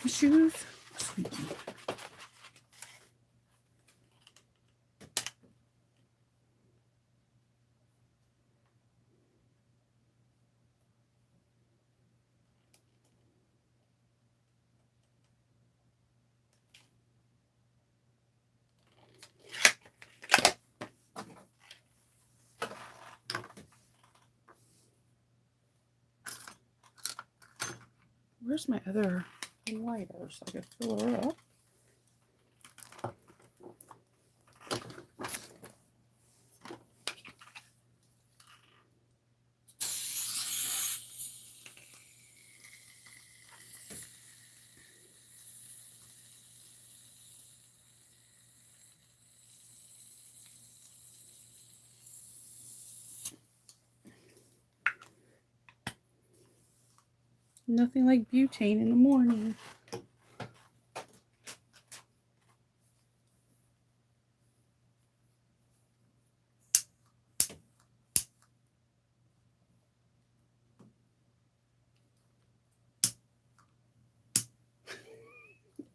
shoes. Squeaky. Where's my other lighter so I can fill her up? Nothing like butane in the morning.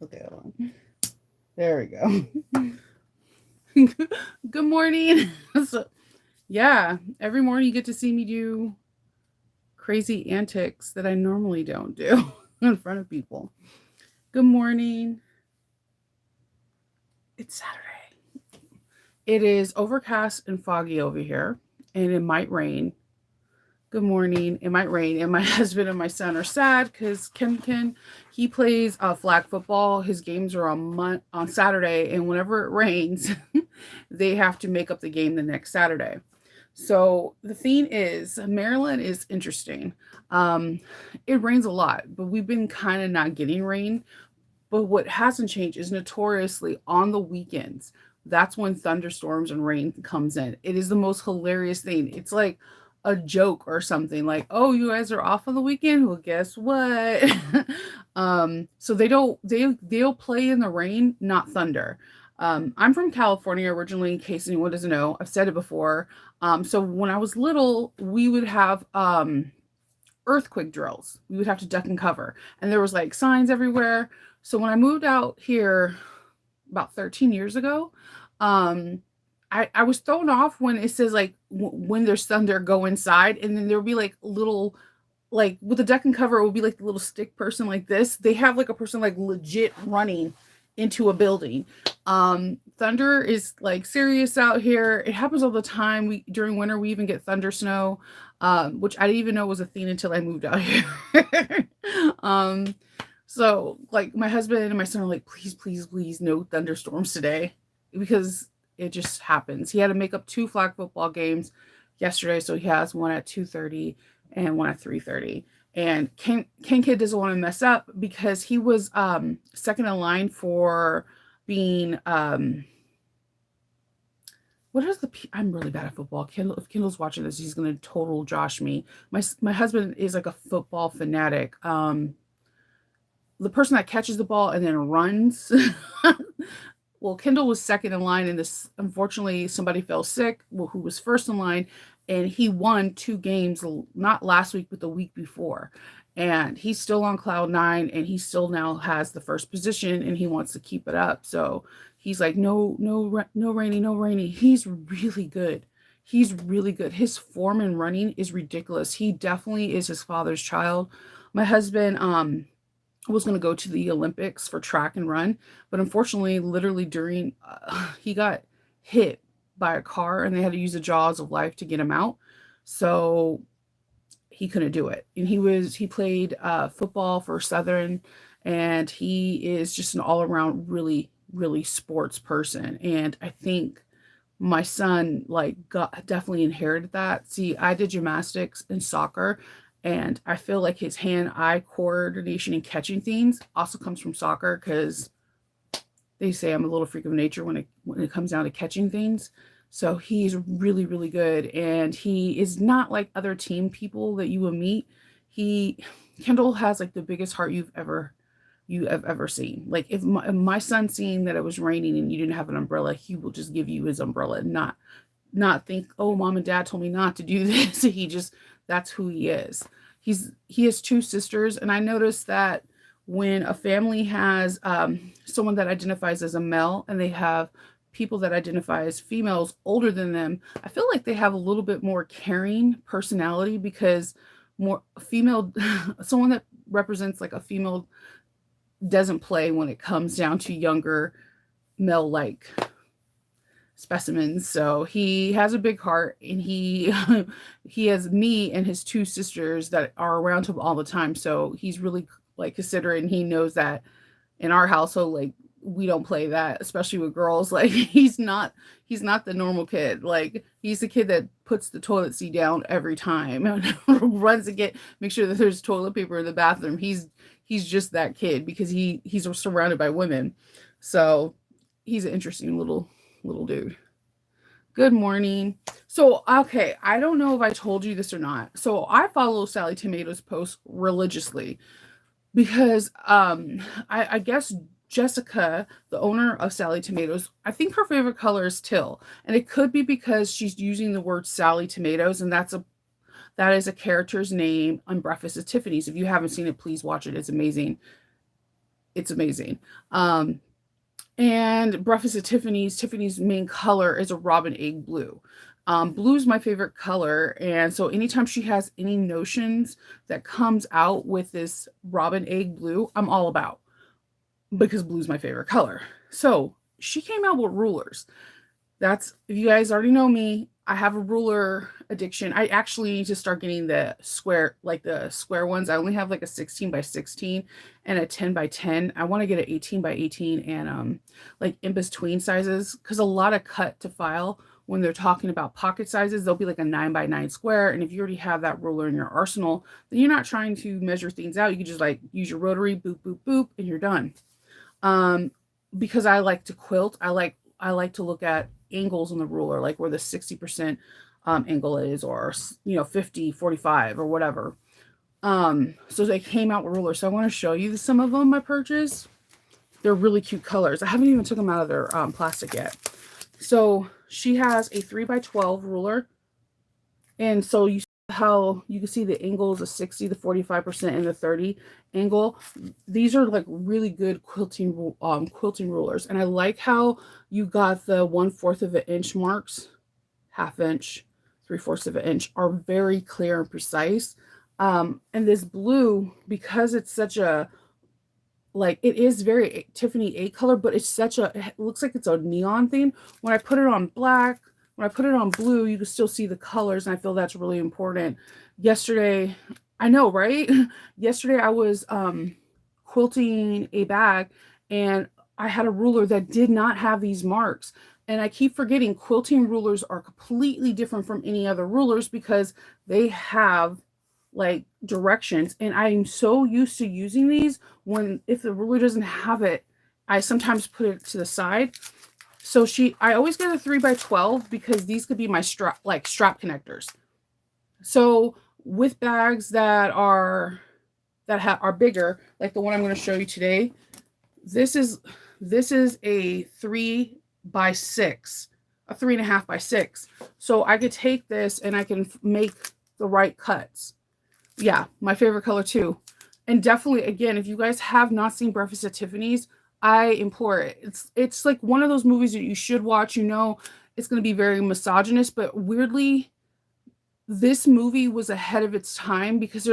Okay, hold on. There we go. Good morning. So, yeah, every morning you get to see me do crazy antics that I normally don't do in front of people. Good morning. It's Saturday. It is overcast and foggy over here, and it might rain. Good morning. It might rain, and my husband and my son are sad because Ken, he plays flag football. His games are on Saturday, and whenever it rains, they have to make up the game the next Saturday. So the thing is, Maryland is interesting. Um, it rains a lot, but we've been kind of not getting rain. But what hasn't changed is notoriously on the weekends. That's when thunderstorms and rain comes in. It is the most hilarious thing. It's like a joke or something like, "Oh, you guys are off on the weekend? Well, guess what?" So they'll play in the rain, not thunder. I'm from California originally, in case anyone doesn't know. I've said it before. So when I was little, we would have earthquake drills. We would have to duck and cover, and there was like signs everywhere. So when I moved out here about 13 years ago, um, I was thrown off when it says like when there's thunder, go inside, and then there would be like little like with the duck and cover, it would be like the little stick person like this. They have like a person like legit running into a building. Thunder is like serious out here. It happens all the time. We during winter we even get thunder snow, which I didn't even know was a thing until I moved out here. um, so like my husband and my son are like, please, please, please, no thunderstorms today because it just happens. He had to make up two flag football games yesterday, so he has one at 2:30 and one at 3:30. And Ken Kid doesn't want to mess up because he was second in line for being what is the I'm really bad at football. Kendall, if Kendall's watching this, he's gonna total Josh me. My husband is like a football fanatic. The person that catches the ball and then runs. Well, Kendall was second in line, and this unfortunately somebody fell sick. Who was first in line, and he won two games, not last week but the week before. And he's still on cloud nine, and he still now has the first position, and he wants to keep it up. So he's like, no, no, no, Rainy, no, Rainy. He's really good. He's really good. His form in running is ridiculous. He definitely is his father's child. My husband, was going to go to the Olympics for track and run, but unfortunately, literally during he got hit by a car and they had to use the jaws of life to get him out. So he couldn't do it. And he played football for Southern, and he is just an all around really really sports person. And I think my son like got definitely inherited that. See, I did gymnastics and soccer, and I feel like his hand-eye coordination and catching things also comes from soccer because they say I'm a little freak of nature when it comes down to catching things. So he's really really good, and he is not like other team people that you will meet. He Kendall has like the biggest heart you have ever seen. Like if my son seen that it was raining and you didn't have an umbrella, he will just give you his umbrella and not think, oh, mom and dad told me not to do this. He just that's who he is. He has two sisters, and I noticed that when a family has someone that identifies as a male and they have people that identify as females older than them, I feel like they have a little bit more caring personality because more female, someone that represents like a female doesn't play when it comes down to younger male like specimens. So he has a big heart, and he he has me and his two sisters that are around him all the time. So he's really like considerate, and he knows that in our household, like we don't play that, especially with girls. Like he's not the normal kid. Like he's the kid that puts the toilet seat down every time and runs to make sure that there's toilet paper in the bathroom. He's just that kid because he's surrounded by women. So he's an interesting little dude. Good morning. So, okay, I don't know if I told you this or not. So, I follow Sally Tomatoes posts religiously because I guess Jessica, the owner of Sally Tomatoes, I think her favorite color is teal. And it could be because she's using the word Sally Tomatoes, and that is a character's name on Breakfast at Tiffany's. If you haven't seen it, please watch it. It's amazing. It's amazing. And Breakfast at Tiffany's main color is a robin egg blue. Blue is my favorite color, and so anytime she has any notions that comes out with this robin egg blue, I'm all about because blue is my favorite color. So she came out with rulers. That's if you guys already know me, I have a ruler addiction. I actually need to start getting the square ones. I only have like a 16 by 16 and a 10 by 10. I want to get an 18 by 18 and like in between sizes because a lot of cut to file when they're talking about pocket sizes, they'll be like a 9 by 9 square. And if you already have that ruler in your arsenal, then you're not trying to measure things out. You can just like use your rotary, boop, boop, boop, and you're done. Because I like to quilt, I like to look at angles on the ruler, like where the 60% angle is, or 50, 45, or whatever. So they came out with rulers. So I want to show you some of them I purchased. They're really cute colors. I haven't even took them out of their plastic yet. So she has a 3 by 12 ruler. And so you see how you can see the angles of 60, the 45%, and the 30 angle. These are like really good quilting rulers. And I like how you got the 1/4 of an inch marks, half inch, 3/4 of an inch are very clear and precise. And this blue, because it's such a like it is very Tiffany 8 color, but it looks like it's a neon theme. When I put it on black, when I put it on blue, you can still see the colors, and I feel that's really important. Yesterday, I know, right? Yesterday I was quilting a bag, and I had a ruler that did not have these marks. And I keep forgetting quilting rulers are completely different from any other rulers because they have like directions, and I'm so used to using these when if the ruler doesn't have it, I sometimes put it to the side. So I always get a 3 by 12 because these could be my strap connectors. So with bags that are bigger, like the one I'm going to show you today, this is a 3 by 6, a 3.5 by 6. So I could take this and I can make the right cuts. Yeah, my favorite color too. And definitely, again, if you guys have not seen Breakfast at Tiffany's, I implore it. It's like one of those movies that you should watch. It's going to be very misogynist, but weirdly, this movie was ahead of its time because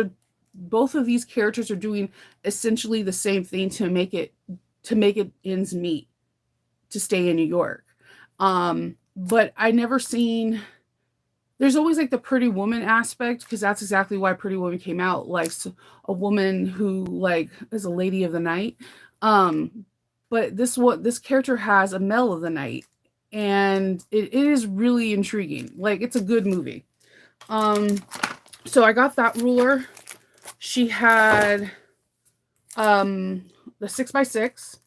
both of these characters are doing essentially the same thing to make it ends meet to stay in New York. But I never seen. There's always like the pretty woman aspect because that's exactly why Pretty Woman came out, like a woman who like is a lady of the night. But this character has a male of the night, and it is really intriguing. Like it's a good movie. So I got that ruler. She had the 6 by 6.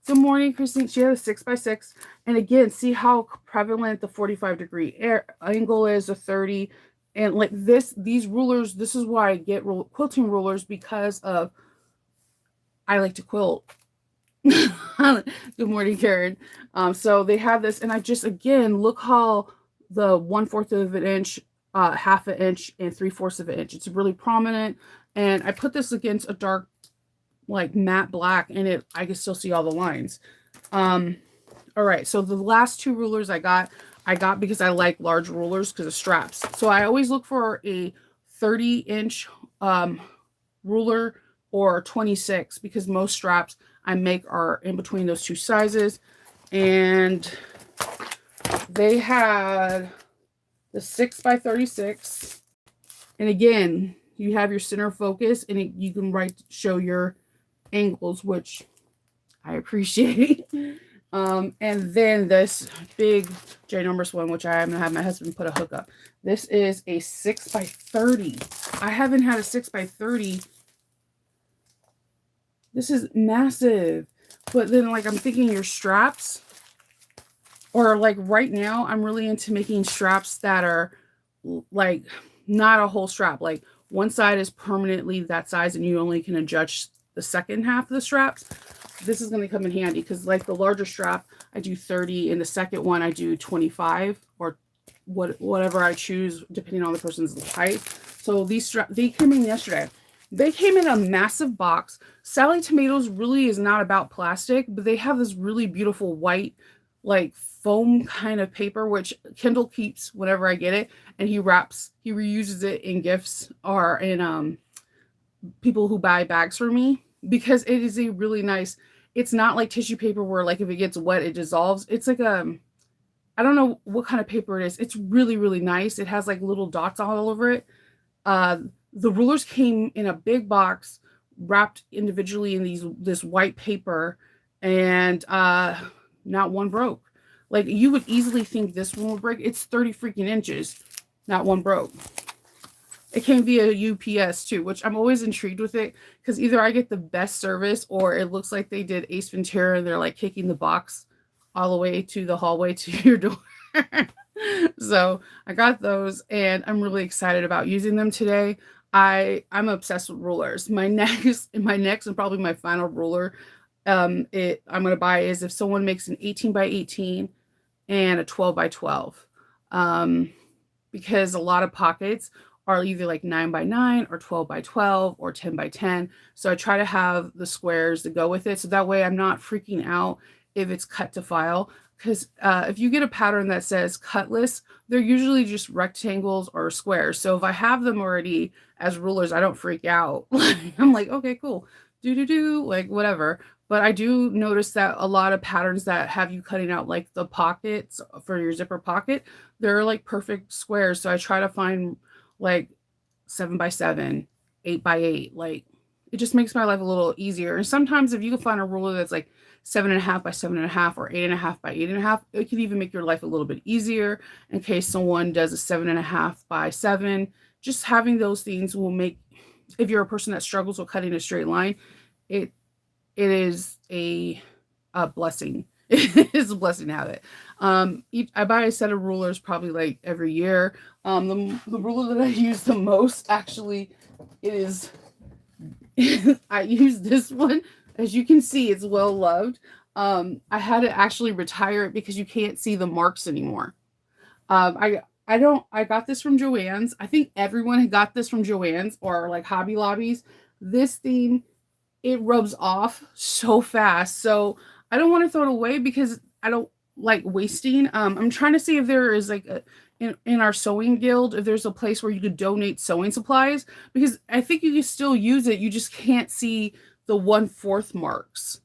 Good morning, Christine. She had a 6 by 6. And again, see how prevalent the 45-degree angle is, a 30. And like these rulers, this is why I get quilting rulers because of I like to quilt. Good morning, Karen. So they have this, and I just again look how the 1/4 of an inch, ½ inch, and 3/4 of an inch. It's really prominent, and I put this against a dark like matte black, and I can still see all the lines. All right, so the last two rulers I got because I like large rulers because of straps. So I always look for a 30-inch ruler or 26 because most straps I make are in between those two sizes. And they had the 6x36. And again, you have your center focus and you can show your angles, which I appreciate. And then this big ginormous one, which I'm gonna have my husband put a hook up. This is a 6x30. I haven't had a 6x30. This is massive. But then, like, I'm thinking your straps, or like right now, I'm really into making straps that are like not a whole strap. Like one side is permanently that size, and you only can adjust the second half of the straps. This is going to come in handy because, like, the larger strap, I do 30, and the second one I do 25, or whatever I choose depending on the person's height. So these straps, they came in yesterday. They came in a massive box. Sally Tomatoes really is not about plastic, but they have this really beautiful white, like, foam kind of paper, which Kendall keeps whenever I get it, and he reuses it in gifts or in people who buy bags for me, because it is a really nice, it's not like tissue paper where, like, if it gets wet it dissolves. It's like I don't know what kind of paper it is. It's really, really nice. It has like little dots all over it. The rulers came in a big box wrapped individually in this white paper, and not one broke. Like, you would easily think this one would break. It's 30 freaking inches. Not one broke. It came via UPS too, which I'm always intrigued with it because either I get the best service or it looks like they did Ace Ventura and they're like kicking the box all the way to the hallway to your door. So I got those and I'm really excited about using them today. I'm obsessed with rulers. My next and probably my final ruler I'm going to buy is if someone makes an 18x18 and a 12x12. Because a lot of pockets are either like 9x9 or 12x12 or 10x10. So I try to have the squares to go with it. So that way I'm not freaking out if it's cut to file. Because if you get a pattern that says cutless, they're usually just rectangles or squares. So if I have them already as rulers, I don't freak out. I'm like, okay, cool. Like whatever. But I do notice that a lot of patterns that have you cutting out like the pockets for your zipper pocket, they're like perfect squares. So I try to find like 7x7, 8x8. Like, it just makes my life a little easier. And sometimes if you can find a ruler that's like 7.5x7.5 or 8.5x8.5, it can even make your life a little bit easier in case someone does a 7.5x7. Just having those things will make, if you're a person that struggles with cutting a straight line, it is a blessing. It's a blessing to have it. I buy a set of rulers probably like every year. The ruler that I use the most actually is I use this one. As you can see, it's well loved. I had to actually retire it because you can't see the marks anymore. I got this from Joann's. I think everyone got this from Joann's or like Hobby Lobbies. This thing, it rubs off so fast. So I don't want to throw it away because I don't like wasting. I'm trying to see if there is like in our sewing guild, if there's a place where you could donate sewing supplies, because I think you can still use it. You just can't see the 1/4 marks,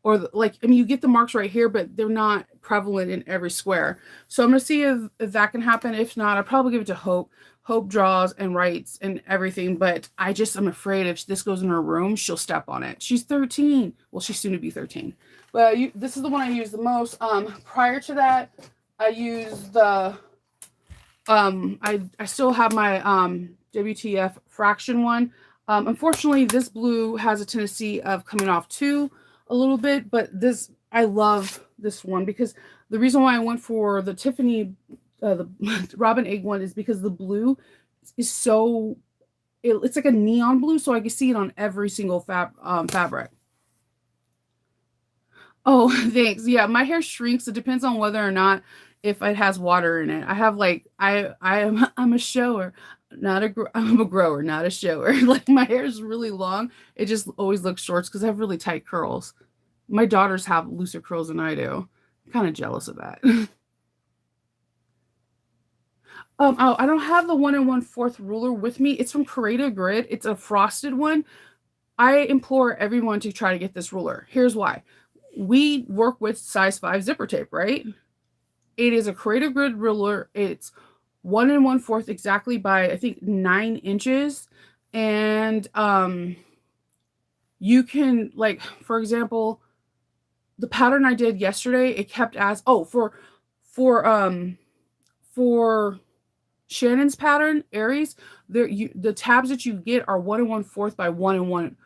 or you get the marks right here, but they're not prevalent in every square. So I'm going to see if that can happen. If not, I'll probably give it to Hope. Hope draws and writes and everything, but I'm afraid if this goes in her room, she'll step on it. She's 13. Well, she's soon to be 13. But this is the one I use the most. Prior to that, I used the I still have my WTF fraction one. Unfortunately, this blue has a tendency of coming off too a little bit, but I love this one because the reason why I went for the Tiffany the Robin Egg one is because the blue is so it's like a neon blue, so I can see it on every single fabric. Oh, thanks. Yeah, my hair shrinks. It depends on whether or not if it has water in it. I have like I'm a shower. I'm a grower, not a shower. Like my hair is really long. It just always looks short because I have really tight curls. My daughters have looser curls than I do. I'm kind of jealous of that. Oh, I don't have the 1 1/4 ruler with me. It's from Creative Grid. It's a frosted one. I implore everyone to try to get this ruler. Here's why. We work with size 5 zipper tape, right? It is a Creative Grid ruler. It's 1 1/4 exactly by I think 9 inches. And you can, like, for example, the pattern I did yesterday, it kept as for Shannon's pattern, Aries, the tabs that you get are 1 1/4 by 1 1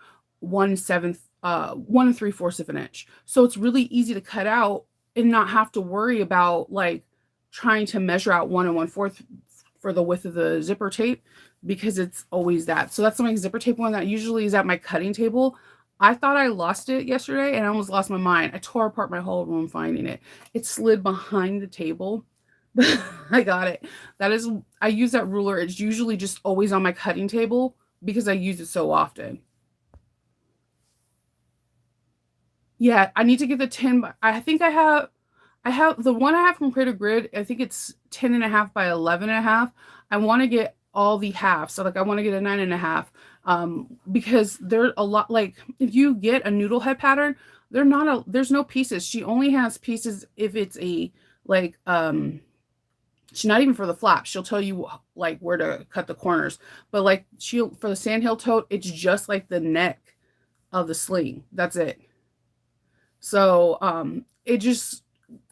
3/4 of an inch. So it's really easy to cut out and not have to worry about like trying to measure out 1 1/4 for the width of the zipper tape because it's always that. So that's my zipper tape one that usually is at my cutting table. I thought I lost it yesterday and I almost lost my mind. I tore apart my whole room finding it. It slid behind the table. I got it. I use that ruler. It's usually just always on my cutting table because I use it so often. Yeah, I need to get the 10. I think I have the one I have from Creative Grid. I think it's 10.5 by 11.5. I want to get all the halves. So like I want to get a 9.5. Because there's a lot, like if you get a noodle head pattern, there's no pieces. She only has pieces if it's a like she's not even for the flaps. She'll tell you like where to cut the corners. But like for the sandhill tote, it's just like the neck of the sling. That's it. So it just,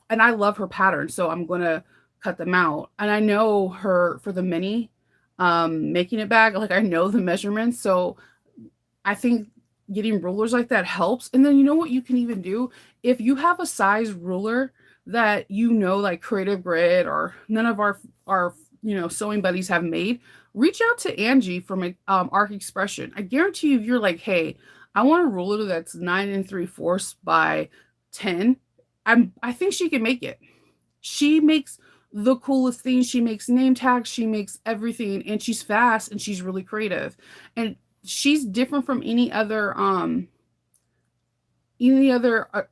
and I love her pattern, so I'm gonna cut them out. And I know her for the mini making it bag, like I know the measurements, so I think getting rulers like that helps. And then you know what you can even do? If you have a size ruler that you know, like Creative Grid or none of our sewing buddies have made, reach out to Angie from Arc Expression. I guarantee you, if you're like, hey, I want a ruler that's 9 3/4 by 10, I think she can make it. She makes the coolest things. She makes name tags. She makes everything, and she's fast and she's really creative. And she's different from any other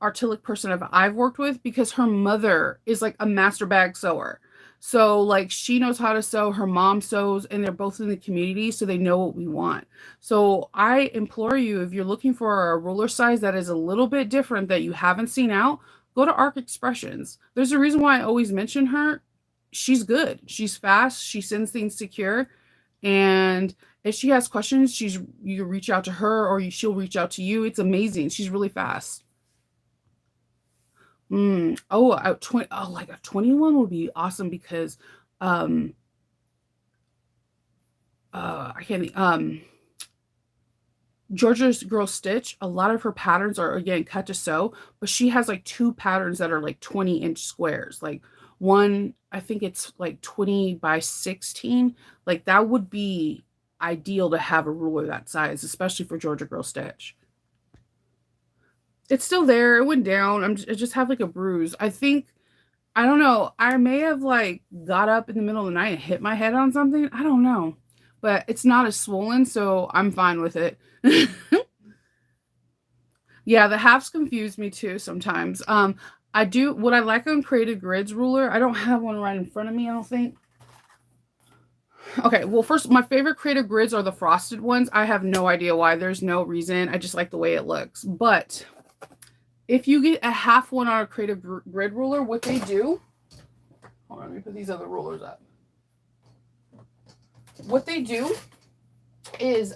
artilic person I've worked with because her mother is like a master bag sewer. So like she knows how to sew, her mom sews, and they're both in the community, so they know what we want. So I implore you, if you're looking for a ruler size that is a little bit different that you haven't seen out, go to Arc Expressions. There's a reason why I always mention her. She's good. She's fast. She sends things secure. And if she has questions, you reach out to her or she'll reach out to you. It's amazing. She's really fast. Like a 21 would be awesome because I can't Georgia Girl Stitch, a lot of her patterns are again cut to sew, but she has like 2 patterns that are like 20-inch squares. Like one, I think it's like 20 by 16. Like that would be ideal to have a ruler that size, especially for Georgia Girl Stitch. It's still there. It went down. I just have like a bruise. I don't know. I may have like got up in the middle of the night and hit my head on something. I don't know. But it's not as swollen, so I'm fine with it. Yeah, the halves confuse me too sometimes. What I like on Creative Grids ruler, I don't have one right in front of me, I don't think. Okay, well, first, my favorite Creative Grids are the frosted ones. I have no idea why. There's no reason. I just like the way it looks. But if you get a half one on a Creative Grid ruler, what they do... Hold on, let me put these other rulers up. What they do is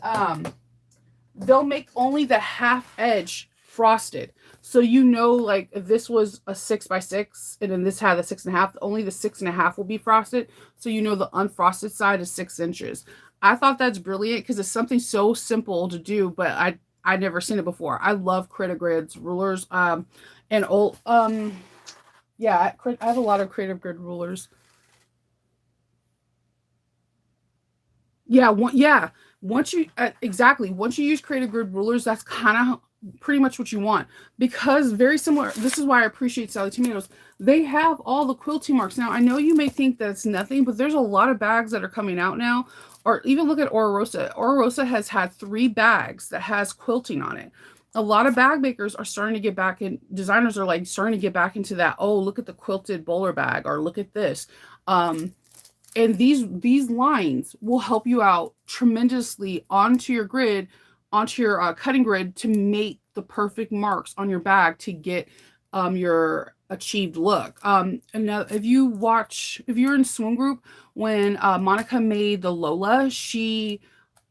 they'll make only the half edge frosted. So you know, like if this was a 6 by 6 and then this had a 6.5, only the 6.5 will be frosted. So you know the unfrosted side is 6 inches. I thought that's brilliant because it's something so simple to do, but I'd never seen it before. I love Creative Grids rulers. And old yeah, I have a lot of Creative Grid rulers. Yeah. Once you once you use Creative Grid rulers, that's kind of pretty much what you want, because very similar. This is why I appreciate Sally Tomatoes. They have all the quilting marks. Now I know you may think that's nothing, but there's a lot of bags that are coming out now or even look at Ora Rosa. Ora Rosa has had 3 bags that has quilting on it. A lot of bag makers are starting to get back in, designers are like starting to get back into that. Oh, look at the quilted bowler bag, or look at this. And these lines will help you out tremendously onto your grid, onto your cutting grid, to make the perfect marks on your bag to get your achieved look. And now if you're in Swim Group, when Monica made the Lola, when she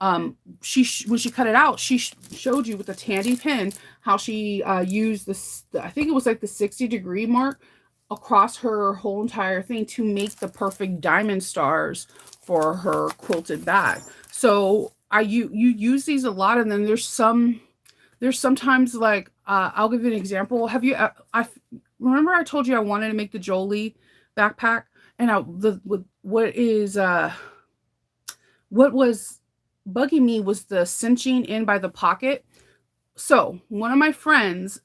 cut it out, she showed you with a Tandy pin how she used this, I think it was like the 60-degree mark across her whole entire thing to make the perfect diamond stars for her quilted bag. So you use these a lot, and then there's sometimes like I'll give you an example. Have you I remember I told you I wanted to make the Jolie backpack, and what was bugging me was the cinching in by the pocket. So one of my friends,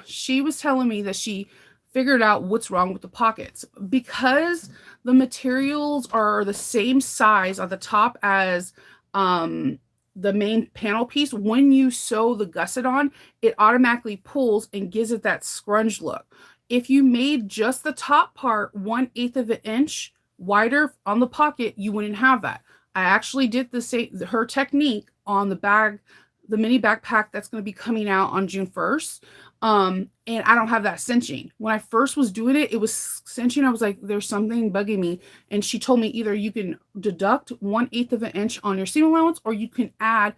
she was telling me that she figured out what's wrong with the pockets, because the materials are the same size on the top as the main panel piece. When you sew the gusset on, it automatically pulls and gives it that scrunch look. If you made just the top part 1/8 of an inch wider on the pocket, you wouldn't have that. I actually did her technique on the bag, the mini backpack that's going to be coming out on June 1st. And I don't have that cinching. When I first was doing it, it was cinching. I was like, there's something bugging me. And she told me either you can deduct 1/8 of an inch on your seam allowance, or you can add,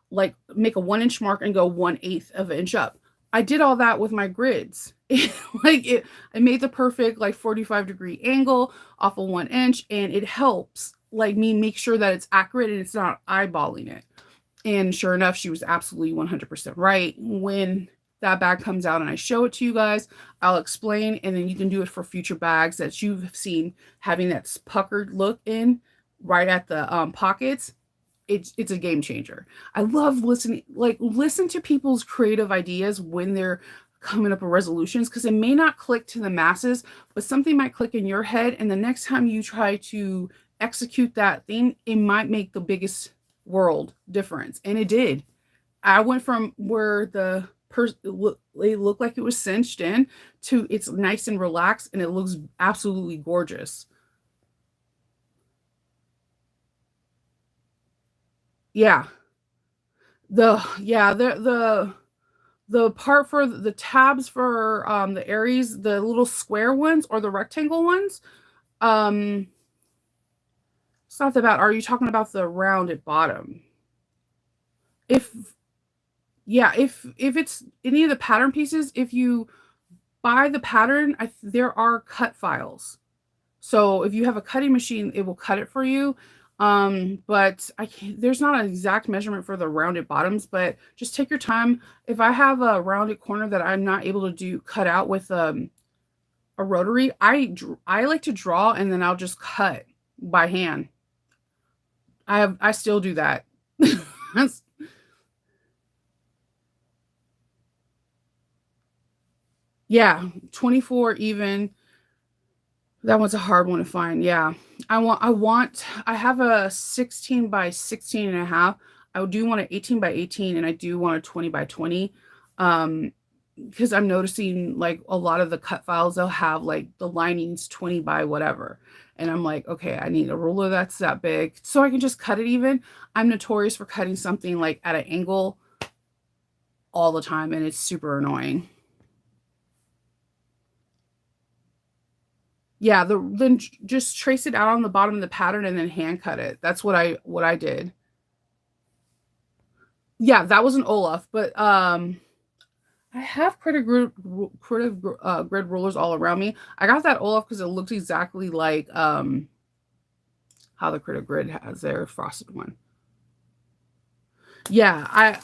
like, make a 1-inch mark and go 1/8 of an inch up. I did all that with my grids. I made the perfect like 45-degree angle off of 1 inch, and it helps like me make sure that it's accurate and it's not eyeballing it. And sure enough, she was absolutely 100% right. When that bag comes out and I show it to you guys, I'll explain, and then you can do it for future bags that you've seen having that puckered look in right at the pockets. It's a game changer. I love listen to people's creative ideas when they're coming up with resolutions, because it may not click to the masses, but something might click in your head, and the next time you try to execute that thing, it might make the biggest world difference. And it did. I went from where the it looked like it was cinched in to it's nice and relaxed, and it looks absolutely gorgeous. Yeah. The part for the tabs for the Aries, the little square ones or the rectangle ones, um it's not that bad. Are you talking about the rounded bottom? If Yeah, if it's any of the pattern pieces, if you buy the pattern, there are cut files. So if you have a cutting machine, it will cut it for you. But there's not an exact measurement for the rounded bottoms, but just take your time. If I have a rounded corner that I'm not able to cut out with a rotary, I like to draw, and then I'll just cut by hand. I still do that. Yeah, 24 even. That one's a hard one to find. Yeah. I have a 16 by 16 and a half. I do want an 18 by 18, and I do want a 20 by 20. Because I'm noticing like a lot of the cut files, they'll have like the linings 20 by whatever. And I'm like, okay, I need a ruler that's that big so I can just cut it even. I'm notorious for cutting something like at an angle all the time, and it's super annoying. Yeah, then just trace it out on the bottom of the pattern and then hand cut it. That's what I did. Yeah, that was an Olaf, but I have grid rulers all around me. I got that Olaf because it looks exactly like how the Critter Grid has their frosted one. Yeah, I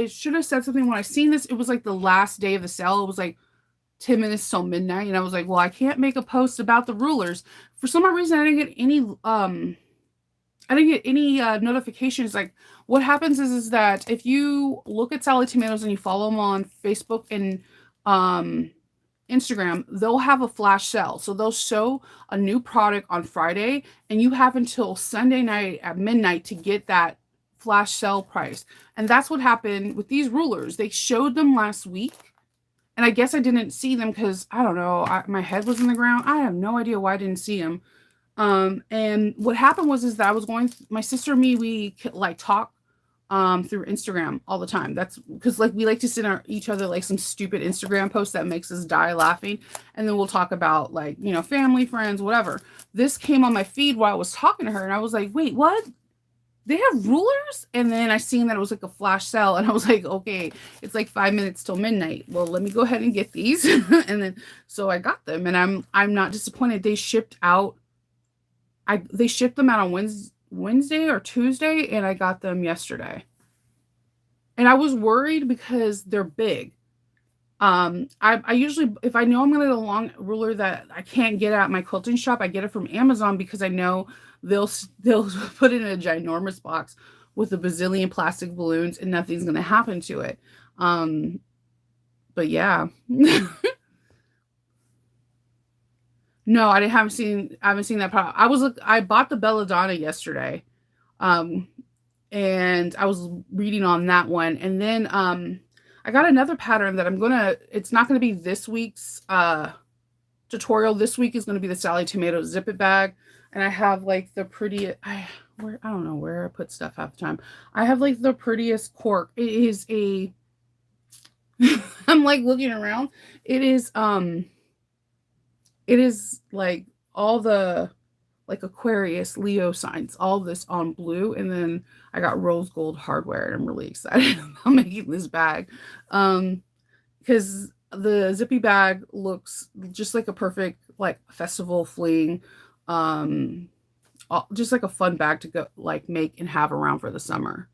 should have said something when I seen this. It was like the last day of the sale. It was like 10 minutes till midnight, and I was like, well, I can't make a post about the rulers. For some reason, I didn't get any notifications. Like, what happens is that if you look at Sally Tomatoes and you follow them on Facebook and Instagram, they'll have a flash sale. So they'll show a new product on Friday, and you have until Sunday night at midnight to get that flash sale price. And that's what happened with these rulers. They showed them last week, and I guess I didn't see them because I don't know, my head was in the ground. I have no idea why I didn't see them. And what happened was is that I was going, my sister and me, we like talk through Instagram all the time. That's because like we like to send each other like some stupid Instagram post that makes us die laughing, and then we'll talk about like, you know, family, friends, whatever. This came on my feed while I was talking to her, and I was like, wait, what? They have rulers? And then I seen that it was like a flash sale, and I was like, okay, it's like 5 minutes till midnight. Well, let me go ahead and get these. And then so I got them, and I'm not disappointed. They shipped out. They shipped them out on Wednesday or Tuesday, and I got them yesterday. And I was worried because they're big. I usually, if I know I'm gonna get a long ruler that I can't get at my quilting shop, I get it from Amazon because I know they'll put it in a ginormous box with a bazillion plastic balloons and nothing's gonna happen to it. But yeah. No, I haven't seen that product. I bought the Belladonna yesterday. Um, and I was reading on that one. And then I got another pattern that it's not gonna be this week's tutorial. This week is gonna be the Sally Tomato Zip It bag. And I have like the pretty I don't know where I put stuff half the time. I have like the prettiest cork. It is a I'm like looking around. It is like all the like Aquarius, Leo signs, all this on blue. And then I got rose gold hardware, and I'm really excited about making this bag. Because the zippy bag looks just like a perfect like festival fling, just like a fun bag to go like make and have around for the summer.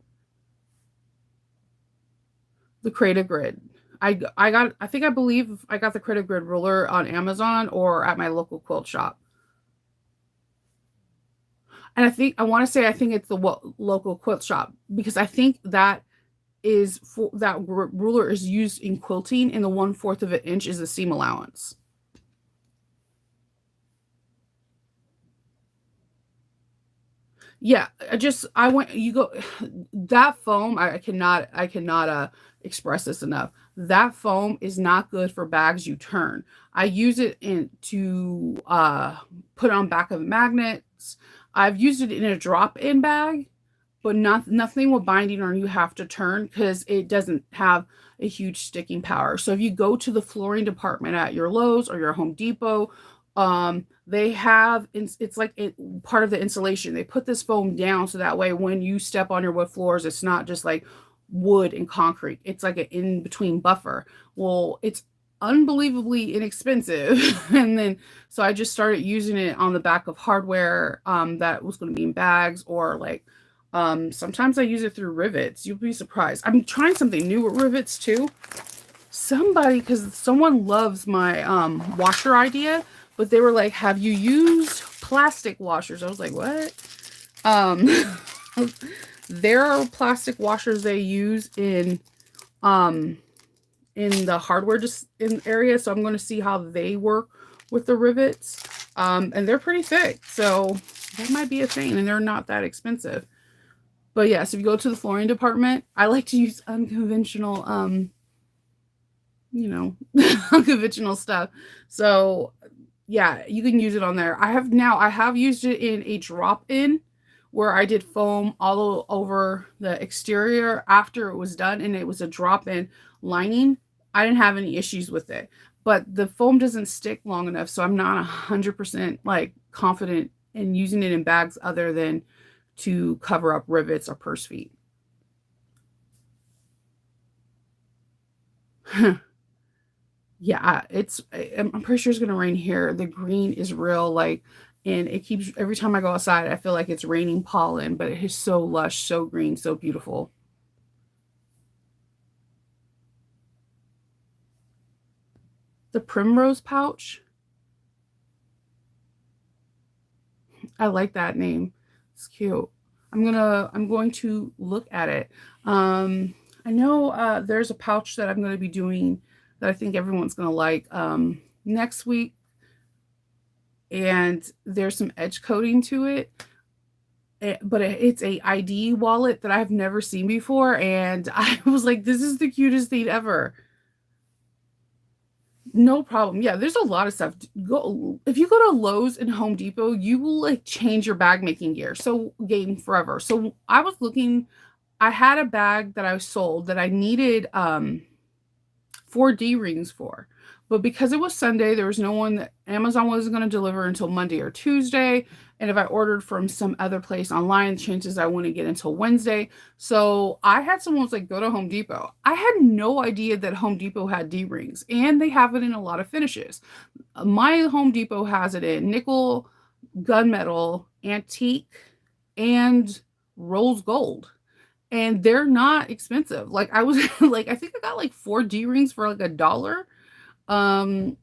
The Creative Grid. I believe I got the Creative Grid ruler on Amazon or at my local quilt shop. And I think it's the local quilt shop because I think that is for that ruler is used in quilting, and the 1/4 of an inch is the seam allowance. Yeah, I went you go that foam, I cannot express this enough. That foam is not good for bags you turn. I use it in to put on back of magnets. I've used it in a drop-in bag, but nothing with binding or you have to turn because it doesn't have a huge sticking power. So if you go to the flooring department at your Lowe's or your Home Depot, they have it's like part of the insulation. They put this foam down so that way when you step on your wood floors, it's not just like wood and concrete. It's like an in between buffer. Well, it's unbelievably inexpensive. And then so I just started using it on the back of hardware that was going to be in bags, or like sometimes I use it through rivets. You'll be surprised. I'm trying something new with rivets too. Because someone loves my washer idea, but they were like, have you used plastic washers? I was like, what? Um there are plastic washers they use in the hardware just in area, so I'm going to see how they work with the rivets. And they're pretty thick, so that might be a thing, and they're not that expensive. But yes, if you go to the flooring department, I like to use unconventional unconventional stuff. So yeah, you can use it on there. I have used it in a drop-in where I did foam all over the exterior after it was done, and it was a drop-in lining. I didn't have any issues with it, but the foam doesn't stick long enough, so I'm not 100% like confident in using it in bags other than to cover up rivets or purse feet. Yeah, I'm pretty sure it's gonna rain here. The green is real, like, and it keeps every time I go outside, I feel like it's raining pollen, but it is so lush, so green, so beautiful. The primrose pouch. I like that name. It's cute. I'm going to look at it. I know there's a pouch that I'm going to be doing that I think everyone's going to like. next week, and there's some edge coating to it. But it's a ID wallet that I've never seen before, and I was like, this is the cutest thing ever. No problem. Yeah, there's a lot of stuff. Go if you go to Lowe's and Home Depot, you will like change your bag making gear. So game forever. So I was looking, I had a bag that I sold that I needed 4D rings for. But because it was Sunday, there was no one that Amazon wasn't going to deliver until Monday or Tuesday. And if I ordered from some other place online, chances I wouldn't get until Wednesday. So I had someone was like, go to Home Depot. I had no idea that Home Depot had D rings, and they have it in a lot of finishes. My Home Depot has it in nickel, gunmetal, antique, and rose gold, and they're not expensive. Like I was like, I think I got like 4D rings for like $1. Um,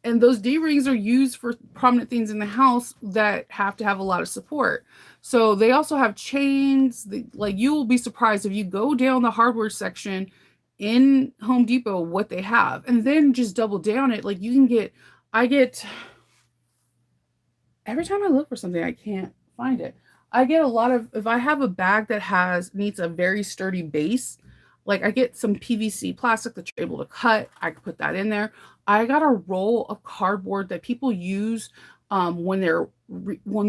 and those D rings are used for prominent things in the house that have to have a lot of support. So they also have chains. Like you will be surprised if you go down the hardware section in Home Depot what they have, and then just double down it. Like you can get, I get every time I look for something, I can't find it. I get a lot of, if I have a bag that needs a very sturdy base, like I get some PVC plastic that you're able to cut, I can put that in there. I got a roll of cardboard that people use when they're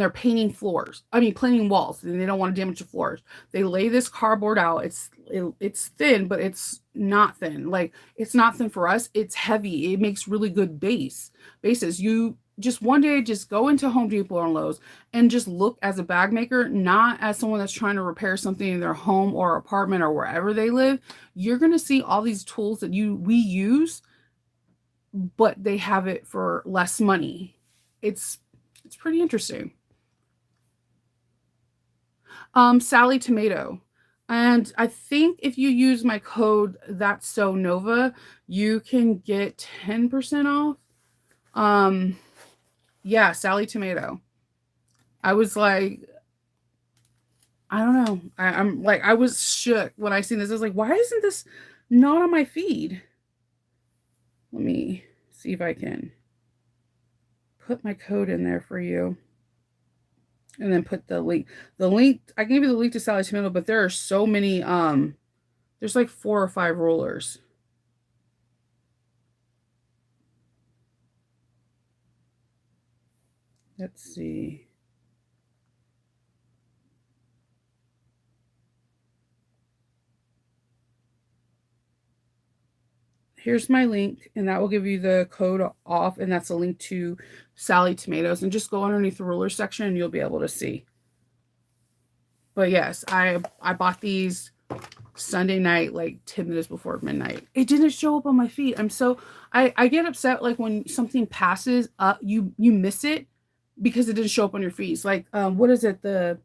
painting floors. I mean, painting walls, and they don't want to damage the floors. They lay this cardboard out. It's thin, but it's not thin. Like it's not thin for us. It's heavy. It makes really good bases. You just one day just go into Home Depot or Lowe's and just look as a bag maker, not as someone that's trying to repair something in their home or apartment or wherever they live. You're going to see all these tools that we use, but they have it for less money. It's pretty interesting. Sally Tomato. And I think if you use my code That's So Nova, you can get 10% off. Yeah, Sally Tomato. I was like, I don't know. I'm like, I was shook when I seen this. I was like, why isn't this not on my feed? Let me see if I can put my code in there for you. And then put the link. The link, I can give you the link to Sally Tomato, but there are so many, there's like 4 or 5 rollers. Let's see. Here's my link, and that will give you the code off, and that's a link to Sally Tomatoes. And just go underneath the ruler section, and you'll be able to see. But yes, I bought these Sunday night, like 10 minutes before midnight. It didn't show up on my feed. I get upset like when something passes up, you miss it because it didn't show up on your feeds. Like what is it? The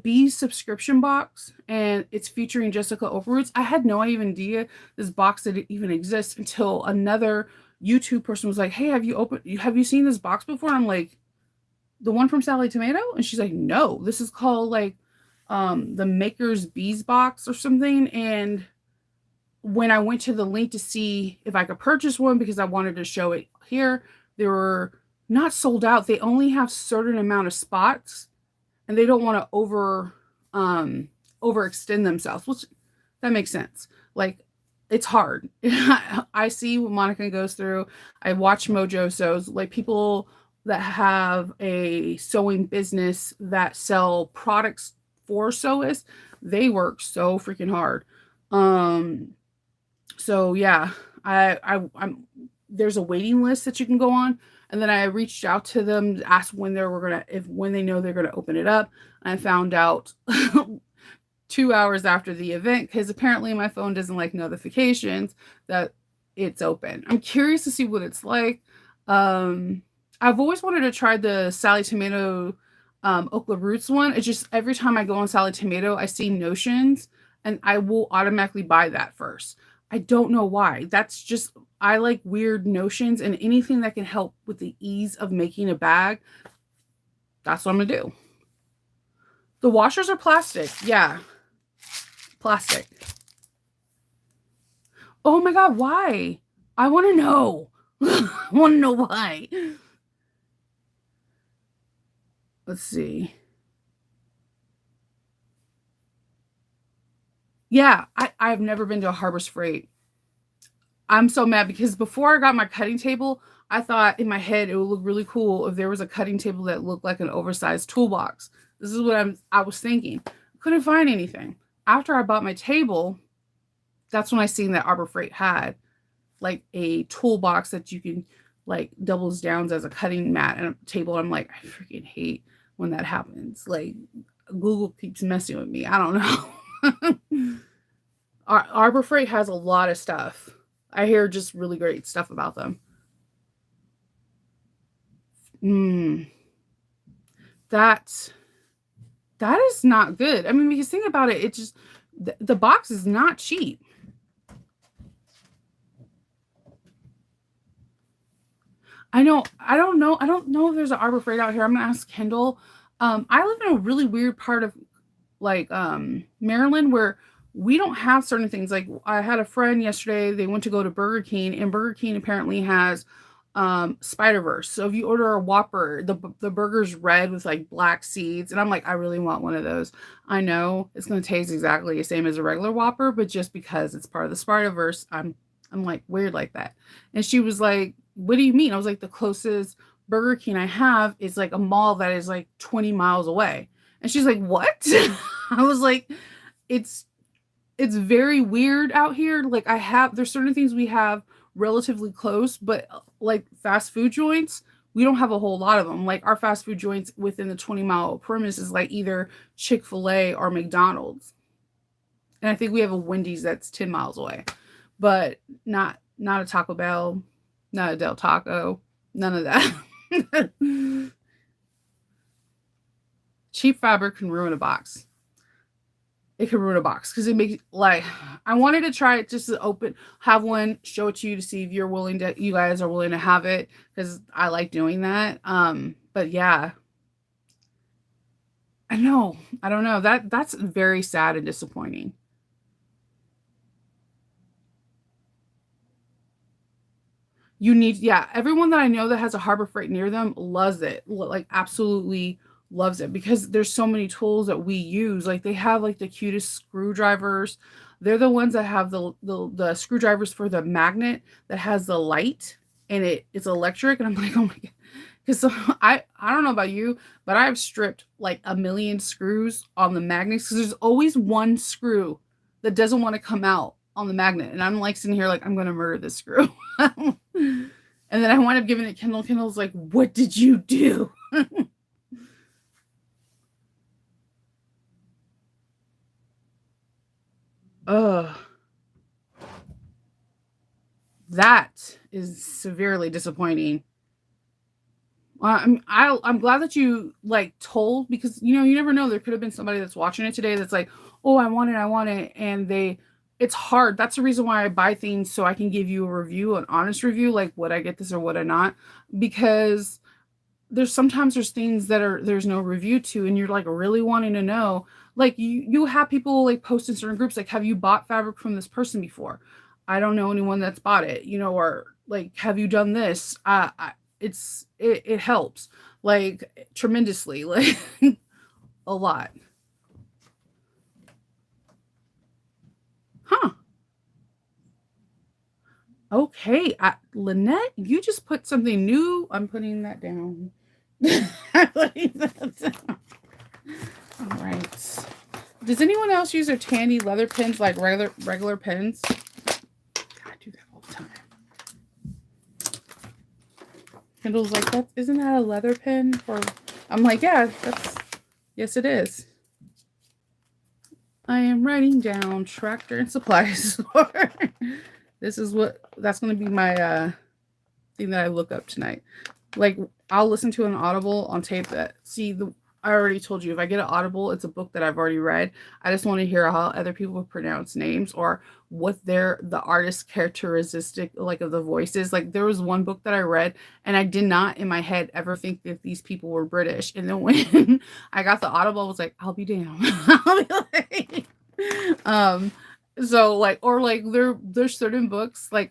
Bee subscription box, and it's featuring Jessica Operoots. I had no idea this box didn't even exist until another YouTube person was like, hey, have you seen this box before? And I'm like, the one from Sally Tomato? And she's like, no, this is called like the Maker's Bees box or something. And when I went to the link to see if I could purchase one because I wanted to show it here, they were not sold out. They only have certain amount of spots, and they don't want to overextend themselves, which that makes sense. Like it's hard. I see what Monica goes through. I watch Mojo Sews, like people that have a sewing business that sell products for sewists. They work so freaking hard. So yeah, I'm there's a waiting list that you can go on. And then I reached out to them, asked when when they know they're gonna open it up. And I found out 2 hours after the event, because apparently my phone doesn't like notifications that it's open. I'm curious to see what it's like. I've always wanted to try the Sally Tomato Okla Roots one. It's just every time I go on Sally Tomato, I see notions, and I will automatically buy that first. I don't know why. That's just, I like weird notions, and anything that can help with the ease of making a bag, that's what I'm gonna do. The washers are plastic. Yeah. Plastic. Oh my God, why? I want to know. want to know why. Let's see. Yeah, I've never been to a Harbor Freight. I'm so mad because before I got my cutting table, I thought in my head it would look really cool if there was a cutting table that looked like an oversized toolbox. This is what I was thinking. Couldn't find anything. After I bought my table, that's when I seen that Harbor Freight had like a toolbox that you can like doubles down as a cutting mat and a table. I'm like, I freaking hate when that happens. Like Google keeps messing with me. I don't know. Harbor Freight has a lot of stuff. I hear just really great stuff about them. Mm, that that is not good. I mean, because think about it, it just the box is not cheap. I know. I don't know. I don't know if there's an Arbor Freight out here. I'm gonna ask Kendall. I live in a really weird part of like Maryland where we don't have certain things. Like I had a friend yesterday, they went to go to Burger King, and Burger King apparently has Spider-Verse. So if you order a Whopper, the burger's red with like black seeds, and I'm like, I really want one of those. I know it's gonna taste exactly the same as a regular Whopper, but just because it's part of the Spider-Verse, I'm like weird like that. And she was like, what do you mean? I was like, the closest Burger King I have is like a mall that is like 20 miles away. And she's like, what? I was like, it's it's very weird out here. Like there's certain things we have relatively close, but like fast food joints, we don't have a whole lot of them. Like our fast food joints within the 20-mile premise is like either Chick-fil-A or McDonald's. And I think we have a Wendy's that's 10 miles away. But not a Taco Bell, not a Del Taco, none of that. Cheap fabric can ruin a box. It can ruin a box because it makes like I wanted to try it just to have one, show it to you to see if you guys are willing to have it because I like doing that. But yeah, I know. I don't know. That's very sad and disappointing. You need, yeah, everyone that I know that has a Harbor Freight near them loves it. Like absolutely loves it because there's so many tools that we use. Like they have like the cutest screwdrivers. They're the ones that have the screwdrivers for the magnet that has the light and it's electric. And I'm like, oh my God. Because so, I don't know about you, but I've stripped like a million screws on the magnets because there's always one screw that doesn't want to come out on the magnet. And I'm like sitting here like I'm gonna murder this screw. And then I wind up giving it Kendall. Kendall's like, what did you do? Ugh. That is severely disappointing. I'm glad that you like told because you never know, there could have been somebody that's watching it today that's like, oh, I want it, and it's hard. That's the reason why I buy things so I can give you a review, an honest review, like would I get this or would I not? Because there's things that there's no review to, and you're like really wanting to know. Like you have people like post in certain groups like, have you bought fabric from this person before? I don't know anyone that's bought it, or like, have you done this? It helps like tremendously, like a lot. Huh. Okay. Lynette, you just put something new. I'm putting that down. I'm putting that down. All right. Does anyone else use their Tandy leather pens like regular pens? I do that all the time. Kendall's like, isn't that a leather pen? I'm like, yeah, yes, it is. I am writing down Tractor and Supply Store. That's going to be my thing that I look up tonight. Like, I'll listen to an Audible on tape I already told you, if I get an Audible, it's a book that I've already read. I just want to hear how other people pronounce names or what the artist characteristic like of the voices. Like there was one book that I read and I did not in my head ever think that these people were British. And then when I got the Audible, I was like, I'll be damned. I'll be like, so like, or like there's certain books like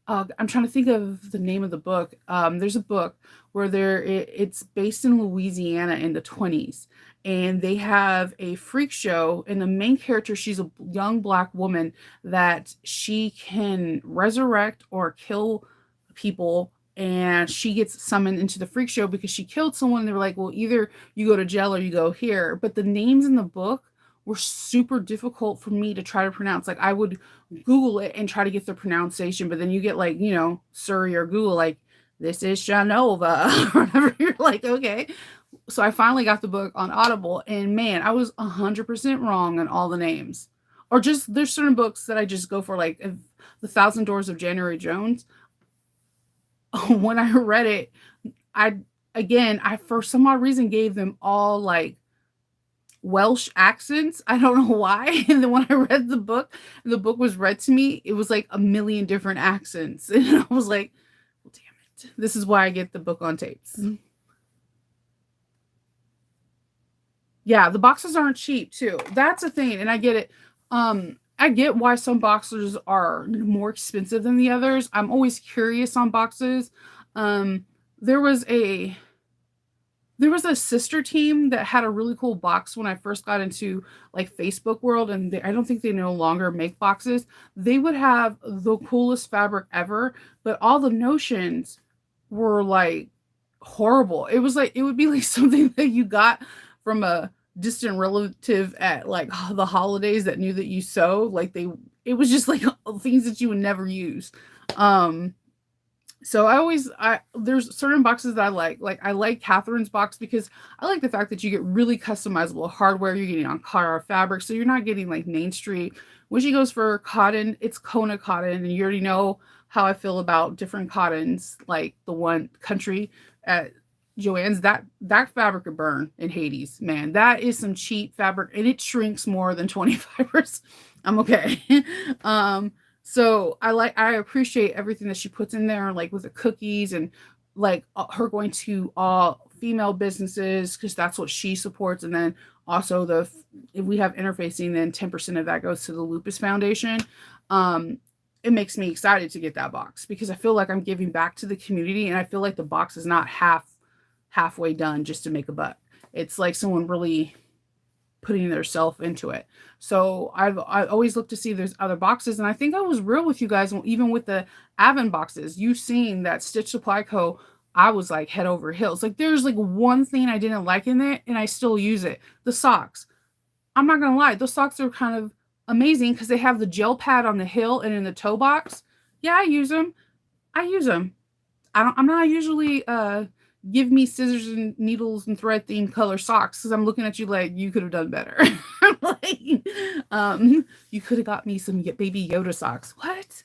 I'm trying to think of the name of the book. There's a book where it's based in Louisiana in the 20s, and they have a freak show. And the main character, she's a young black woman that she can resurrect or kill people. And she gets summoned into the freak show because she killed someone. And they were like, well, either you go to jail or you go here. But the names in the book were super difficult for me to try to pronounce. Like I would Google it and try to get the pronunciation, but then you get like, Surrey or Google, like, this is Shanova or whatever. You're like, okay. So I finally got the book on Audible, and man, I was 100% wrong on all the names. Or just there's certain books that I just go for, like The Thousand Doors of January Jones. When I read it, I for some odd reason gave them all like Welsh accents. I don't know why. And then when I read the book was read to me, it was like a million different accents. And I was like, well, damn it. This is why I get the book on tapes. Yeah, the boxes aren't cheap too. That's a thing. And I get it. I get why some boxes are more expensive than the others. I'm always curious on boxes. Um, there was a there was a sister team that had a really cool box when I first got into like Facebook world, and I don't think they no longer make boxes. They would have the coolest fabric ever, but all the notions were like horrible. It was like it would be like something that you got from a distant relative at like the holidays that knew that you sew. Like it was just like things that you would never use. Um, so I there's certain boxes that I like. Like I like Catherine's box because I like the fact that you get really customizable hardware. You're getting on Cara fabric, so you're not getting like Main Street. When she goes for cotton, it's Kona cotton, and you already know how I feel about different cottons, like the one country at Joann's. That fabric would burn in Hades, man. That is some cheap fabric, and it shrinks more than 20 fibers. I'm okay. um, so I appreciate everything that she puts in there, like with the cookies and like her going to all female businesses because that's what she supports, and then also if we have interfacing, then 10% of that goes to the Lupus Foundation. Um, it makes me excited to get that box because I feel like I'm giving back to the community, and I feel like the box is not halfway done just to make a buck. It's like someone really putting their self into it. So I always look to see if there's other boxes. And I think I was real with you guys, even with the Avon boxes. You seen that Stitch Supply Co. I was like head over heels. Like there's like one thing I didn't like in it, and I still use it. The socks. I'm not gonna lie, those socks are kind of amazing because they have the gel pad on the heel and in the toe box. Yeah, I use them. I use them. I'm not usually give me scissors and needles and thread themed color socks because I'm looking at you like you could have done better. Like, you could have got me some baby Yoda socks. What?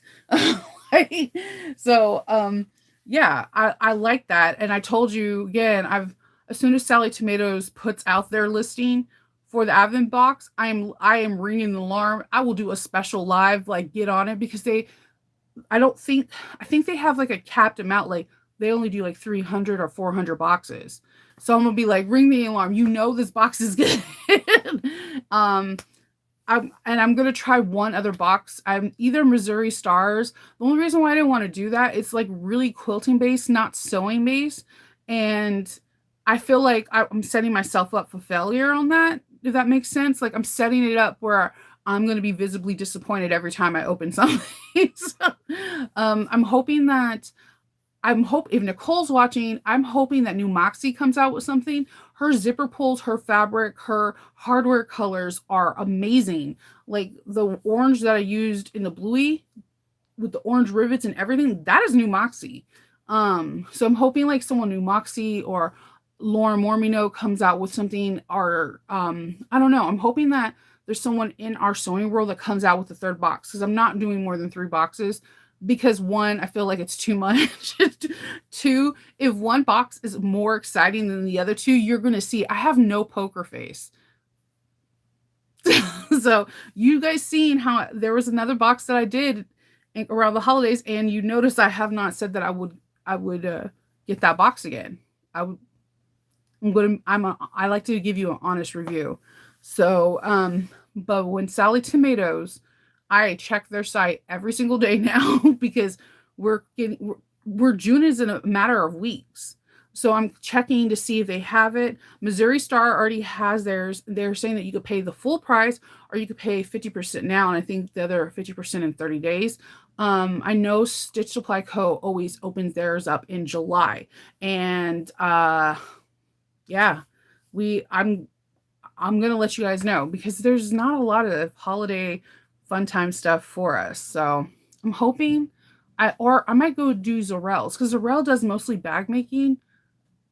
Like, so yeah, I like that. And I told you again, as soon as Sally Tomatoes puts out their listing for the Advent box, I am ringing the alarm. I will do a special live, like get on it because I think they have like a capped amount, like they only do like 300 or 400 boxes. So I'm gonna be like, ring the alarm. You know this box is good. I'm gonna try one other box. I'm either Missouri Stars. The only reason why I didn't want to do that, it's like really quilting based, not sewing based, and I feel like I'm setting myself up for failure on that. If that makes sense, like I'm setting it up where I'm going to be visibly disappointed every time I open something. So, I'm hoping that if Nicole's watching, I'm hoping that New Moxie comes out with something. Her zipper pulls, her fabric, her hardware colors are amazing. Like the orange that I used in the Bluey with the orange rivets and everything, that is New Moxie. So I'm hoping like someone New Moxie or Lauren Mormino comes out with something, or I don't know. I'm hoping that there's someone in our sewing world that comes out with the third box because I'm not doing more than 3 boxes. Because one, I feel like it's too much. 2, if one box is more exciting than the other 2, you're going to see I have no poker face. So you guys seen how there was another box that I did around the holidays, and you notice I have not said that I would get that box again. I like to give you an honest review. So but when Sally Tomatoes, I check their site every single day now because We're June is in a matter of weeks. So I'm checking to see if they have it. Missouri Star already has theirs. They're saying that you could pay the full price or you could pay 50% now. And I think the other 50% in 30 days. I know Stitch Supply Co. always opens theirs up in July. And yeah, we I'm gonna let you guys know because there's not a lot of holiday fun time stuff for us. So I'm hoping I might go do Zorel's because Zorel does mostly bag making.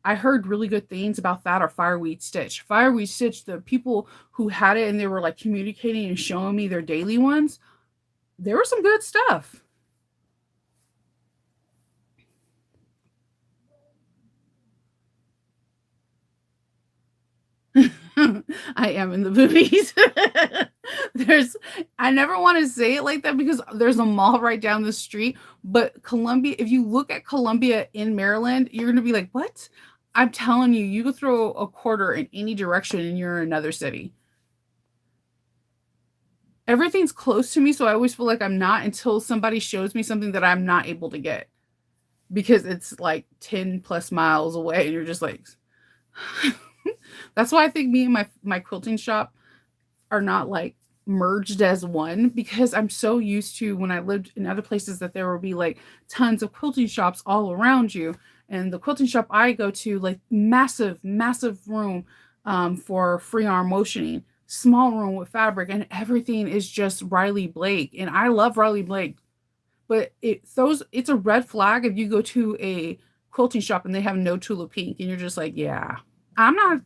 I heard really good things about that or Fireweed Stitch. Fireweed Stitch, the people who had it and they were like communicating and showing me their daily ones, there was some good stuff. I am in the movies. there's I never want to say it like that because there's a mall right down the street, but Columbia, if you look at Columbia in Maryland, you're going to be like, "What?" I'm telling you, you could throw a quarter in any direction and you're in another city. Everything's close to me, so I always feel like I'm not until somebody shows me something that I'm not able to get because it's like 10 plus miles away and you're just like That's why I think me and my quilting shop are not like merged as one because I'm so used to when I lived in other places that there will be like tons of quilting shops all around you. And the quilting shop I go to, like massive, massive room for free arm motioning, small room with fabric, and everything is just Riley Blake. And I love Riley Blake, but it's a red flag if you go to a quilting shop and they have no Tula Pink, and you're just like, yeah, I'm not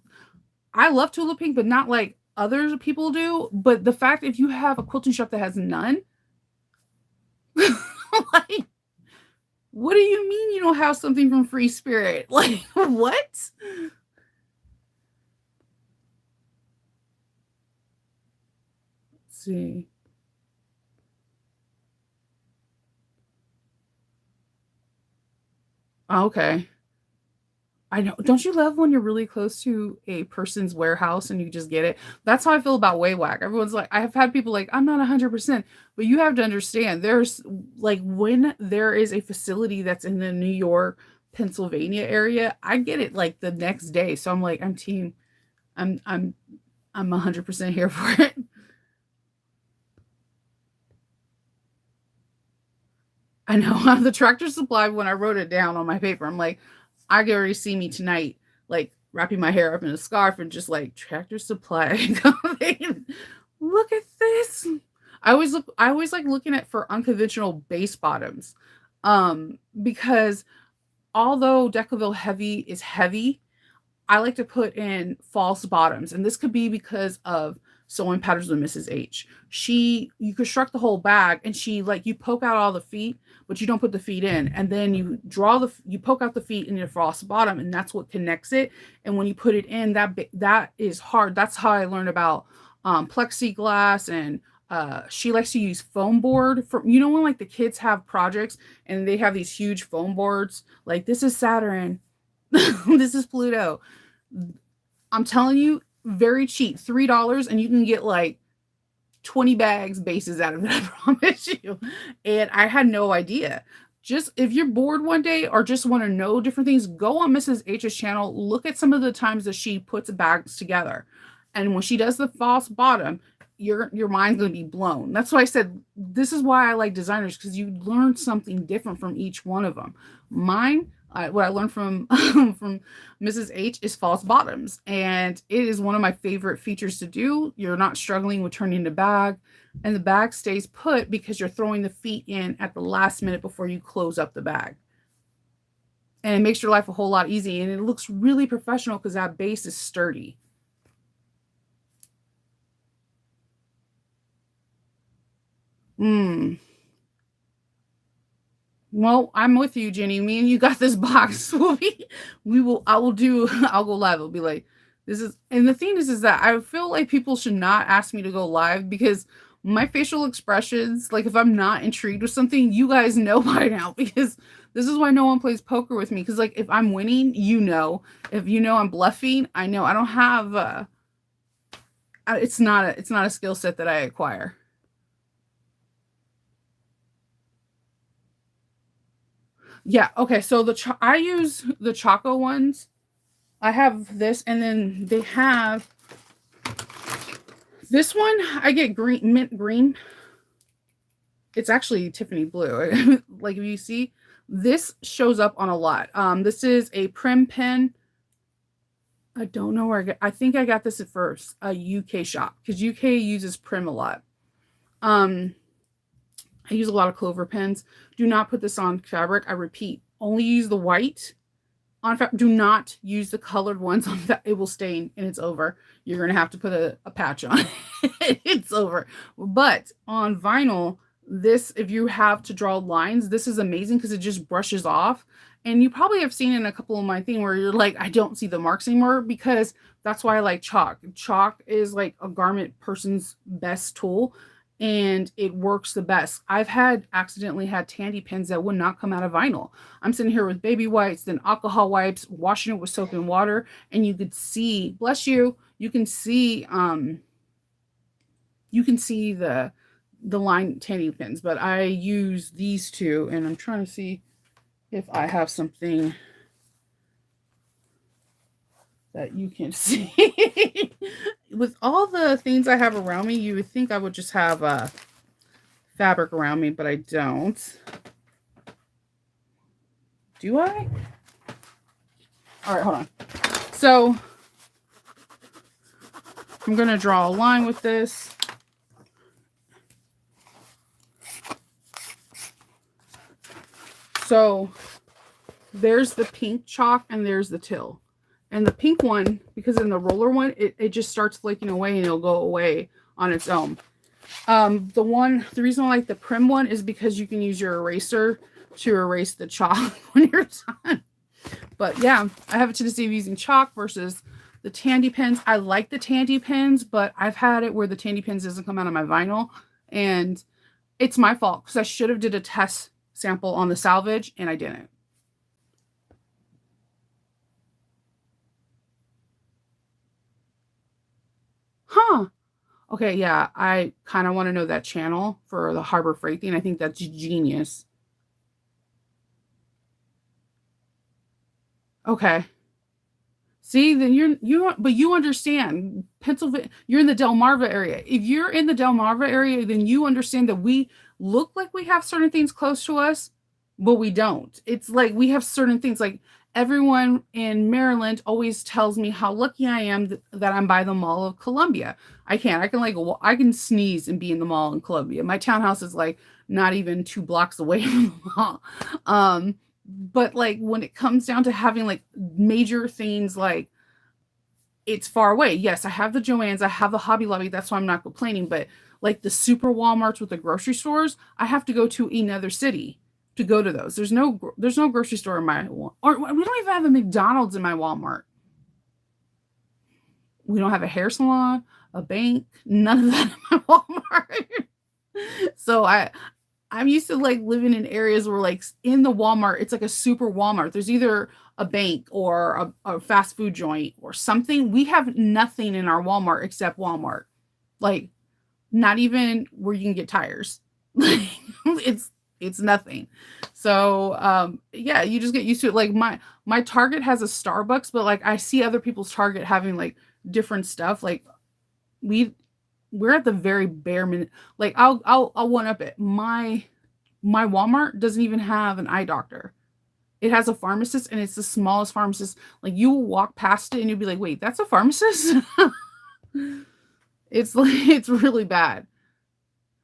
I love Tula Pink, but not like other people do. But the fact if you have a quilting shop that has none, like, what do you mean you don't have something from Free Spirit? Like, what? Let's see. Okay. I know. Don't you love when you're really close to a person's warehouse and you just get it? That's how I feel about Waywack. Everyone's like, I have had people like, I'm not 100%, but you have to understand there's like when there is a facility that's in the New York, Pennsylvania area, I get it like the next day. So I'm like, I'm team, I'm, I'm, I'm 100% here for it. I know the Tractor Supply, when I wrote it down on my paper, I'm like, I can already see me tonight, like wrapping my hair up in a scarf and just like Tractor Supply. Look at this. I always like looking at for unconventional base bottoms. Because although Decaville heavy is heavy, I like to put in false bottoms, and this could be because of sewing patterns with Mrs. H. You construct the whole bag, and she like you poke out all the feet, but you don't put the feet in, and then you poke out the feet in your false bottom, and that's what connects it. And when you put it in, that is hard. That's how I learned about plexiglass and. She likes to use foam board for when like the kids have projects and they have these huge foam boards like this is Saturn. This is Pluto. I'm telling you, very cheap, $3, and you can get like 20 bags bases out of it. I promise you. And I had no idea. Just if you're bored one day or just want to know different things, go on Mrs. H's channel. Look at some of the times that she puts bags together, and when she does the false bottom, your mind's going to be blown. That's why I said this is why I like designers because you learn something different from each one of them. Mine, what I learned from from Mrs. H is false bottoms, and it is one of my favorite features to do. You're not struggling with turning the bag, and the bag stays put because you're throwing the feet in at the last minute before you close up the bag, and it makes your life a whole lot easy, and it looks really professional because that base is sturdy. Mm. Well, I'm with you, Jenny. Me and you got this box. We will, I will do, I'll go live. It'll be like, this is, and the thing is that I feel like people should not ask me to go live because my facial expressions, like if I'm not intrigued with something, you guys know by now because this is why no one plays poker with me. Because like if I'm winning, if I'm bluffing, I know I don't have, it's not a skill set that I acquire. Yeah. Okay. So I use the Choco ones. I have this, and then they have this one. I get green, mint green. It's actually Tiffany blue. Like if you see, this shows up on a lot. This is a Prim pen. I don't know where I think I got this at first a UK shop because UK uses Prim a lot. Um, I use a lot of Clover pens. Do not put this on fabric. I repeat, only use the white on fabric. Do not use the colored ones on that. It will stain and it's over. You're gonna have to put a patch on. It's over. But on vinyl, this if you have to draw lines, this is amazing because it just brushes off. And you probably have seen in a couple of my thing where you're like, I don't see the marks anymore because that's why I like chalk. Chalk is like a garment person's best tool and it works the best. I've had accidentally had Tandy pens that would not come out of vinyl. I'm sitting here with baby wipes, then alcohol wipes, washing it with soap and water, and you could see, bless you, you can see the line Tandy pens, but I use these two and I'm trying to see if I have something that you can see. With all the things I have around me, you would think I would just have fabric around me, but I don't. Do I? All right, hold on. So I'm going to draw a line with this. So there's the pink chalk and there's the till. And the pink one, because in the roller one, it just starts flaking away and it'll go away on its own. The reason I like the Prim one is because you can use your eraser to erase the chalk when you're done. But yeah, I have a tendency of using chalk versus the Tandy pens. I like the Tandy pens, but I've had it where the Tandy pens doesn't come out of my vinyl. And it's my fault because I should have did a test sample on the salvage and I didn't. Huh. Okay, yeah, I kind of want to know that channel for the Harbor Freight thing. I think that's genius. Okay. See, then but you understand Pennsylvania. You're in the Delmarva area. If you're in the Delmarva area, then you understand that we look like we have certain things close to us, but we don't. It's like we have certain things. Like everyone in Maryland always tells me how lucky I am that I'm by the Mall of Columbia. I can't. I can I can sneeze and be in the mall in Columbia. My townhouse is like not even 2 blocks away from the mall. But like when it comes down to having like major things like it's far away. Yes, I have the Joann's, I have the Hobby Lobby. That's why I'm not complaining. But like the super Walmarts with the grocery stores, I have to go to another city to go to those. There's no grocery store in my or we don't even have a McDonald's in my Walmart. We don't have a hair salon, a bank, none of that in my Walmart. So I'm used to like living in areas where like in the Walmart, it's like a super Walmart. There's either a bank or a fast food joint or something. We have nothing in our Walmart except Walmart. Like not even where you can get tires. Like it's nothing. So yeah, you just get used to it. Like my Target has a Starbucks, but like I see other people's Target having like different stuff. Like we we're at the very bare minute. Like I'll one up it. My Walmart doesn't even have an eye doctor. It has a pharmacist and it's the smallest pharmacist. Like you will walk past it and you'll be like, wait, that's a pharmacist? It's like it's really bad.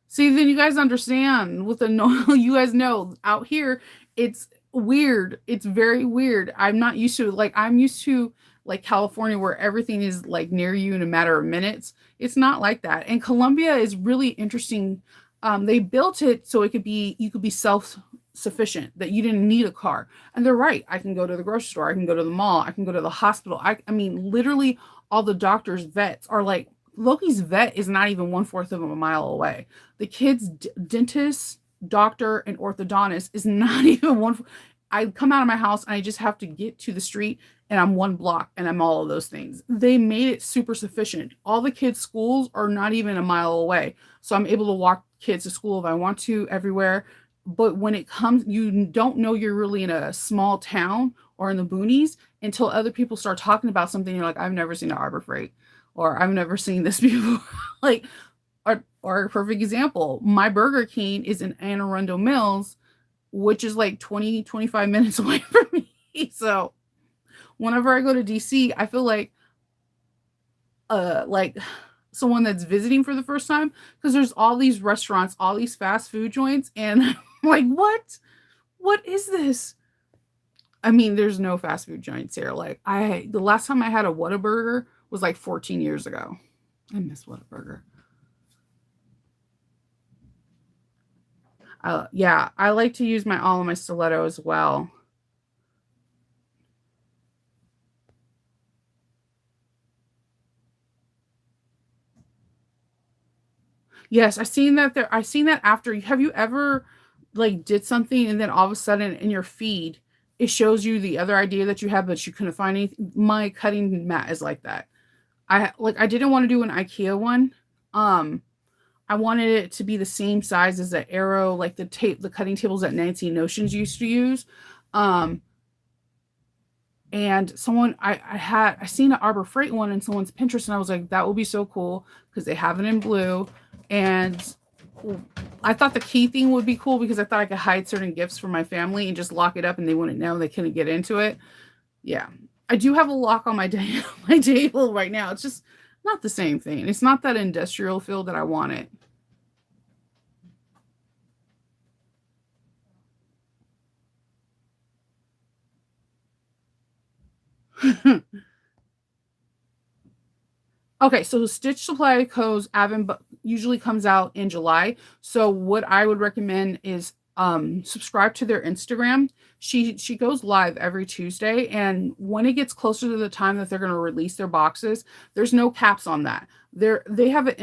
See, then you guys understand with the no you guys know out here it's weird. It's very weird. I'm not used to like I'm used to like California where everything is like near you in a matter of minutes. It's not like that. And Colombia is really interesting. They built it so it could be you could be self sufficient that you didn't need a car. And they're right. I can go to the grocery store, I can go to the mall, I can go to the hospital. I mean literally all the doctors, vets are like Loki's vet is not even 1/4 of a mile away. The kid's dentist, doctor, and orthodontist is not even one. I come out of my house and I just have to get to the street and I'm 1 block and I'm all of those things. They made it super sufficient. All the kids' schools are not even a mile away. So I'm able to walk kids to school if I want to everywhere. But when it comes, you don't know you're really in a small town or in the boonies until other people start talking about something. You're like, I've never seen an Arbor Freight, or I've never seen this before. Like, or a perfect example, my Burger King is in Anne Arundel Mills, which is like 20-25 minutes away from me. So whenever I go to DC, I feel like someone that's visiting for the first time, because there's all these restaurants, all these fast food joints, and I'm like, what is this? I mean, there's no fast food joints here. Like, the last time I had a Whataburger was like 14 years ago. I miss Whataburger. Yeah, I like to use my all of my stiletto as well. Yes, I seen that after. Have you ever like did something and then all of a sudden in your feed it shows you the other idea that you had, but you couldn't find anything? My cutting mat is like that. I didn't want to do an IKEA one. Um, I wanted it to be the same size as the arrow, like the cutting tables that Nancy Notions used to use. Um, and I seen an Arbor Freight one in someone's Pinterest, and I was like, that will be so cool because they have it in blue. And I thought the key thing would be cool because I thought I could hide certain gifts from my family and just lock it up and they wouldn't know, they couldn't get into it. Yeah. I do have a lock on my my table right now. It's just not the same thing. It's not that industrial feel that I want it. Okay, so Stitch Supply Co's Avon usually comes out in July. So what I would recommend is subscribe to their Instagram. She goes live every Tuesday, and when it gets closer to the time that they're going to release their boxes, there's no caps on that. They have an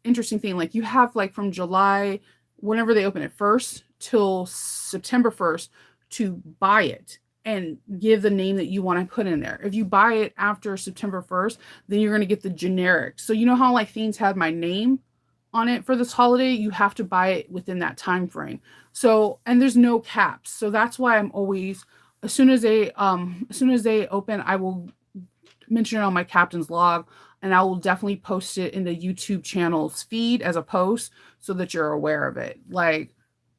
interesting thing, like you have like from July, whenever they open it first, till September 1st to buy it and give the name that you want to put in there. If you buy it after September 1st, then you're going to get the generic. So you know how like things had my name on it for this holiday, you have to buy it within that time frame. So, and there's no caps. So that's why I'm always, as soon as they open, I will mention it on my captain's log, and I will definitely post it in the YouTube channel's feed as a post so that you're aware of it. Like,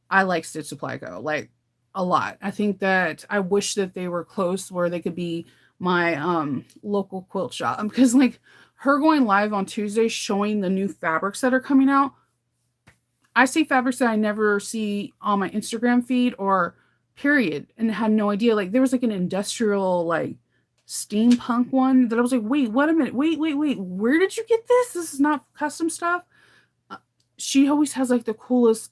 I like Stitch Supply Co. Like, a lot. I think that I wish that they were close where they could be my local quilt shop, because like her going live on Tuesday showing the new fabrics that are coming out. I see fabrics that I never see on my Instagram feed or period, and had no idea. Like there was like an industrial like steampunk one that I was like, wait, what a minute, wait, where did you get this? This is not custom stuff. Uh, she always has like the coolest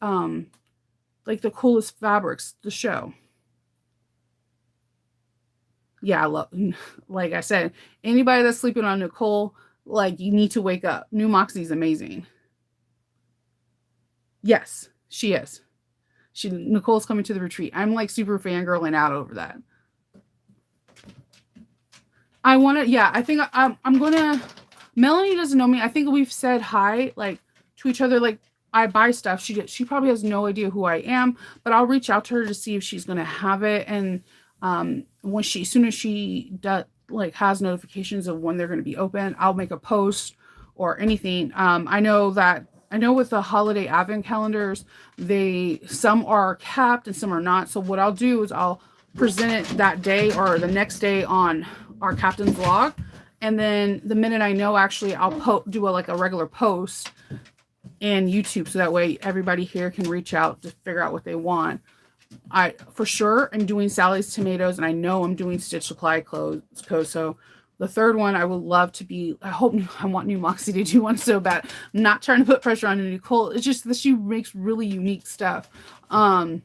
fabrics to show. Yeah, I love, like I said, anybody that's sleeping on Nicole, like you need to wake up. New Moxie's amazing. Yes, she is. Nicole's coming to the retreat. I'm like super fangirling out over that. I want to, yeah, I think I'm gonna. Melanie doesn't know me. I think we've said hi like to each other. Like I buy stuff. She probably has no idea who I am, but I'll reach out to her to see if she's gonna have it. And when as soon as she does like has notifications of when they're gonna be open, I'll make a post or anything. I know with the holiday advent calendars, they some are capped and some are not. So what I'll do is I'll present it that day or the next day on our captain's log, and then the minute I know, actually, I'll do like a regular post in YouTube, so that way everybody here can reach out to figure out what they want. I for sure am doing Sally's tomatoes, and I know I'm doing Stitch Supply clothes. So the third one, I would love to be. I want New Moxie to do one so bad. I'm not trying to put pressure on Nicole. It's just that she makes really unique stuff. Um,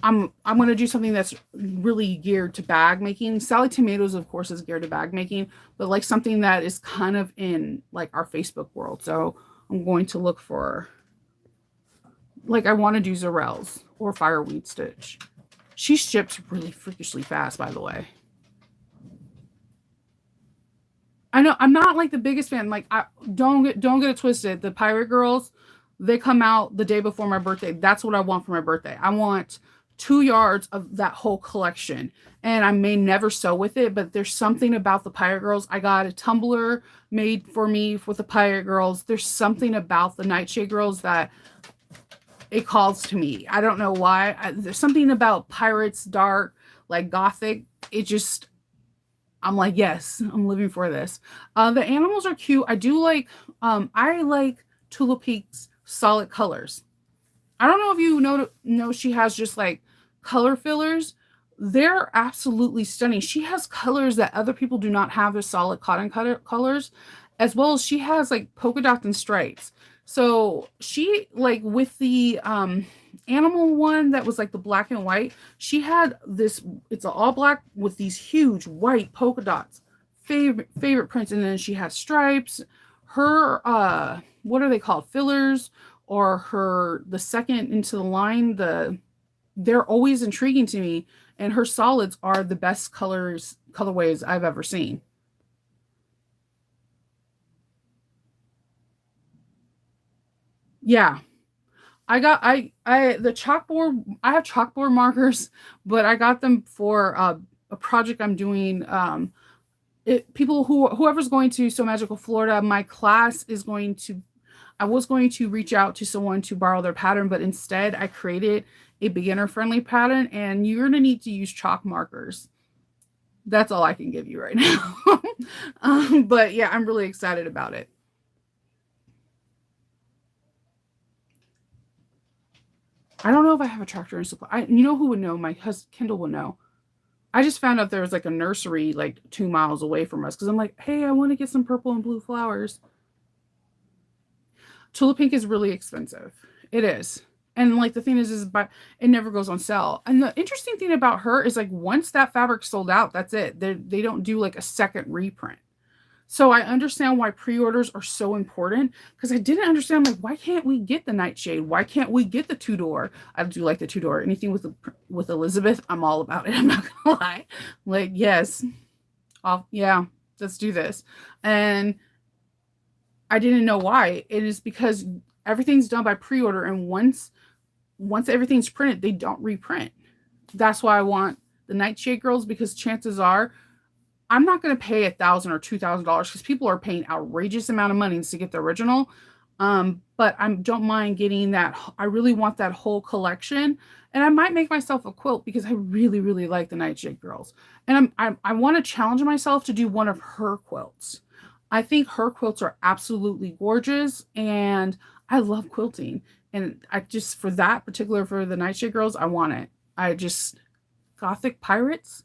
I'm gonna do something that's really geared to bag making. Sally Tomatoes, of course, is geared to bag making, but like something that is kind of in like our Facebook world. So I'm going to look for like I want to do Zarels or Fireweed Stitch. She ships really freakishly fast, by the way. I know I'm not like the biggest fan. Like, don't get it twisted. The Pirate Girls, They come out the day before my birthday. That's what I want for my birthday. I want 2 yards of that whole collection. And I may never sew with it, but there's something about the Pirate Girls. I got a tumbler made for me with the Pirate Girls. There's something about the Nightshade Girls that it calls to me. I don't know why. There's something about pirates, dark, like gothic. It just, I'm like, yes, I'm living for this. The animals are cute. I like Tula Peak's solid colors. I don't know if you know she has just like color fillers. They're absolutely stunning. She has colors that other people do not have, as solid cotton colors, as well as she has like polka dots and stripes. So she, like with the animal one that was like the black and white, she had this, it's all black with these huge white polka dots. Favorite prints. And then she has stripes. Her what are they called? Fillers, or the second into the line, they're always intriguing to me. And her solids are the best colorways I've ever seen. Yeah. The chalkboard, I have chalkboard markers, but I got them for a project I'm doing. Whoever's going to So Magical Florida, my class is going to, I was going to reach out to someone to borrow their pattern, but instead I created a beginner friendly pattern, and you're going to need to use chalk markers. That's all I can give you right now. But yeah, I'm really excited about it. I don't know if I have a tractor and supply. You know who would know? My husband, Kendall, would know. I just found out there was like a nursery like 2 miles away from us, because I'm like, hey, I want to get some purple and blue flowers. Tulip Pink is really expensive. It is. And like the thing is but it never goes on sale. And the interesting thing about her is like once that fabric's sold out, that's it. They don't do like a second reprint. So I understand why pre-orders are so important, because I didn't understand, like, why can't we get the Nightshade? Why can't we get the two-door? I do like the two-door. Anything with Elizabeth, I'm all about it. I'm not gonna lie. Like, yes, yeah, let's do this. And I didn't know why. It is because everything's done by pre-order, and once everything's printed, they don't reprint. That's why I want the Nightshade Girls, because chances are I'm not going to pay $1,000 or $2,000, because people are paying outrageous amount of money to get the original. But I don't mind getting that. I really want that whole collection, and I might make myself a quilt, because I really, really like the Nightshade Girls, and I want to challenge myself to do one of her quilts. I think her quilts are absolutely gorgeous, and I love quilting. And I just, for the Nightshade Girls, I want it. I just, Gothic pirates,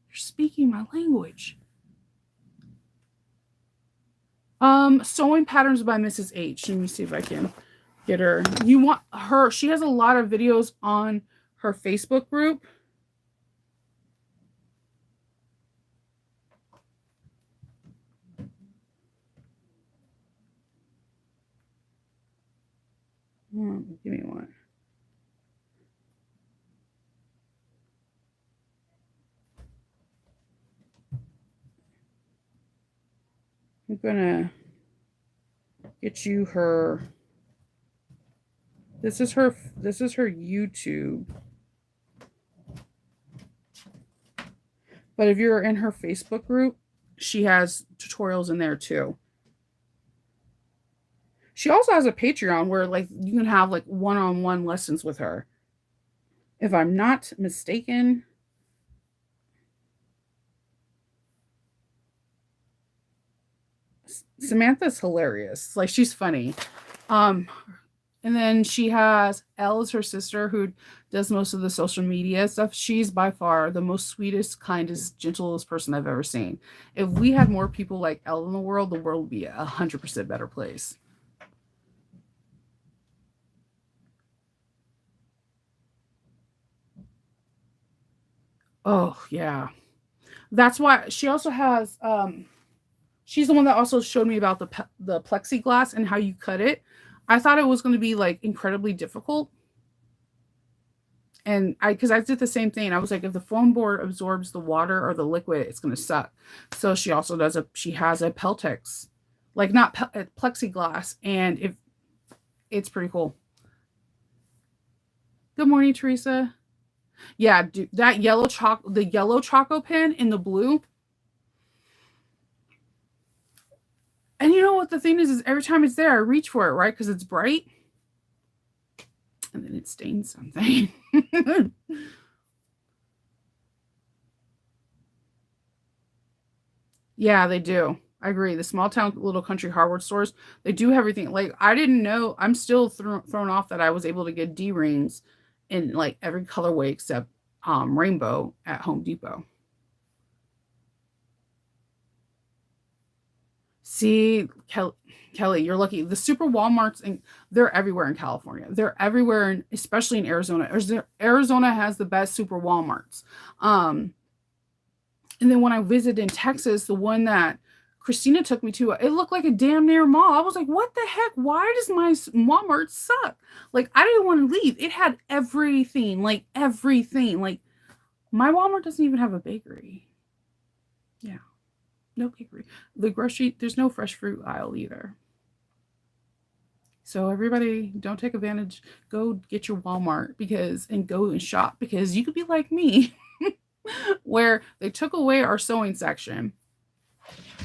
you're speaking my language. Sewing patterns by Mrs. H. Let me see if I can get her. You want her? She has a lot of videos on her Facebook group. Give me one. I'm gonna get you her. This is her YouTube. But if you're in her Facebook group, she has tutorials in there too. She also has a Patreon where like you can have like one-on-one lessons with her. If I'm not mistaken, Samantha's hilarious. Like, she's funny. Um and then she has Elle is her sister, who does most of the social media stuff. She's by far the most sweetest, kindest, gentlest person I've ever seen. If we had more people like Elle in the world would be 100% better place. Oh yeah. That's why she also has she's the one that also showed me about the plexiglass and how you cut it. I thought it was going to be like incredibly difficult. And because I did the same thing. I was like, if the foam board absorbs the water or the liquid, it's going to suck. So she has a Peltex, like not plexiglass. And if It's pretty cool. Good morning, Teresa. Yeah, dude, that the yellow Choco pen in the blue. And you know what the thing is every time it's there, I reach for it, right? Because it's bright. And then it stains something. Yeah, they do. I agree. The small town little country hardware stores, they do everything. Like I didn't know. I'm still thrown off that I was able to get D rings in like every colorway except rainbow at Home Depot. See, Kelly, you're lucky. The super Walmarts and they're everywhere in California. They're everywhere, especially in Arizona. Arizona has the best super Walmarts. Um, And then when I visited in Texas, the one that Christina took me to, it looked like a damn near mall. I was like, what the heck? Why does my Walmart suck? Like, I didn't want to leave. It had everything, like everything. Like, my Walmart doesn't even have a bakery. Yeah, no bakery. The grocery, there's no fresh fruit aisle either. So everybody, don't take advantage. Go get your Walmart and go and shop because you could be like me, where they took away our sewing section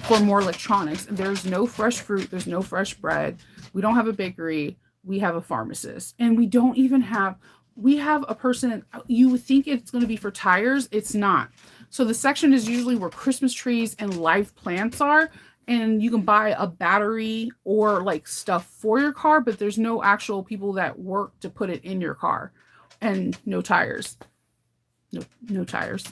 for more electronics. There's no fresh fruit, there's no fresh bread. We don't have a bakery, we have a pharmacist. And we don't even have we have a person you would think it's going to be for tires, it's not. So the section is usually where Christmas trees and live plants are and you can buy a battery or like stuff for your car, but there's no actual people that work to put it in your car and no tires. No tires.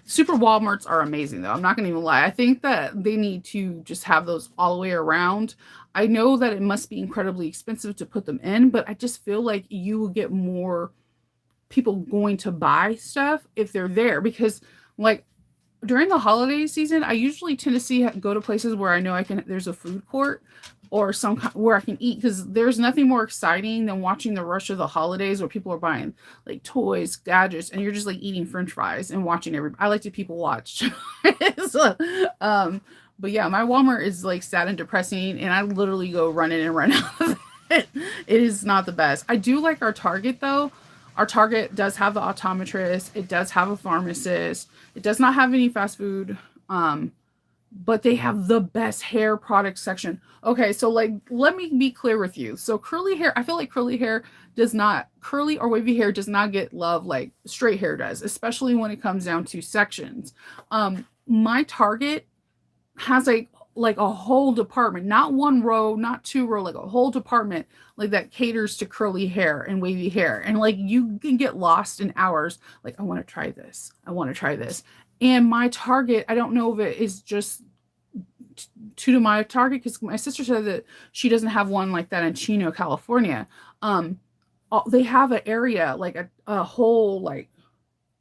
Super Walmarts are amazing though. I'm not going to even lie. I think that they need to just have those all the way around. I know that it must be incredibly expensive to put them in, but I just feel like you will get more people going to buy stuff if they're there because like during the holiday season, I usually tend to go to places where I know there's a food court or where I can eat because there's nothing more exciting than watching the rush of the holidays where people are buying like toys, gadgets, and you're just like eating French fries and watching everybody. I like to people watch. so, but yeah, my Walmart is like sad and depressing, and I literally go run in and run out of it. It is not the best. I do like our Target though. Our Target does have the optometrist. It does have a pharmacist. It does not have any fast food. But they have the best hair product section. Okay, so like let me be clear with you. So curly hair, I feel like curly or wavy hair does not get love like straight hair does, especially when it comes down to sections. My Target has like a whole department, not one row, not two row, like a whole department like that caters to curly hair and wavy hair. And like you can get lost in hours. Like, I want to try this. I want to try this. And my Target, I don't know if it is just to my Target because my sister said that she doesn't have one like that in Chino, California. Um, they have an area like a whole like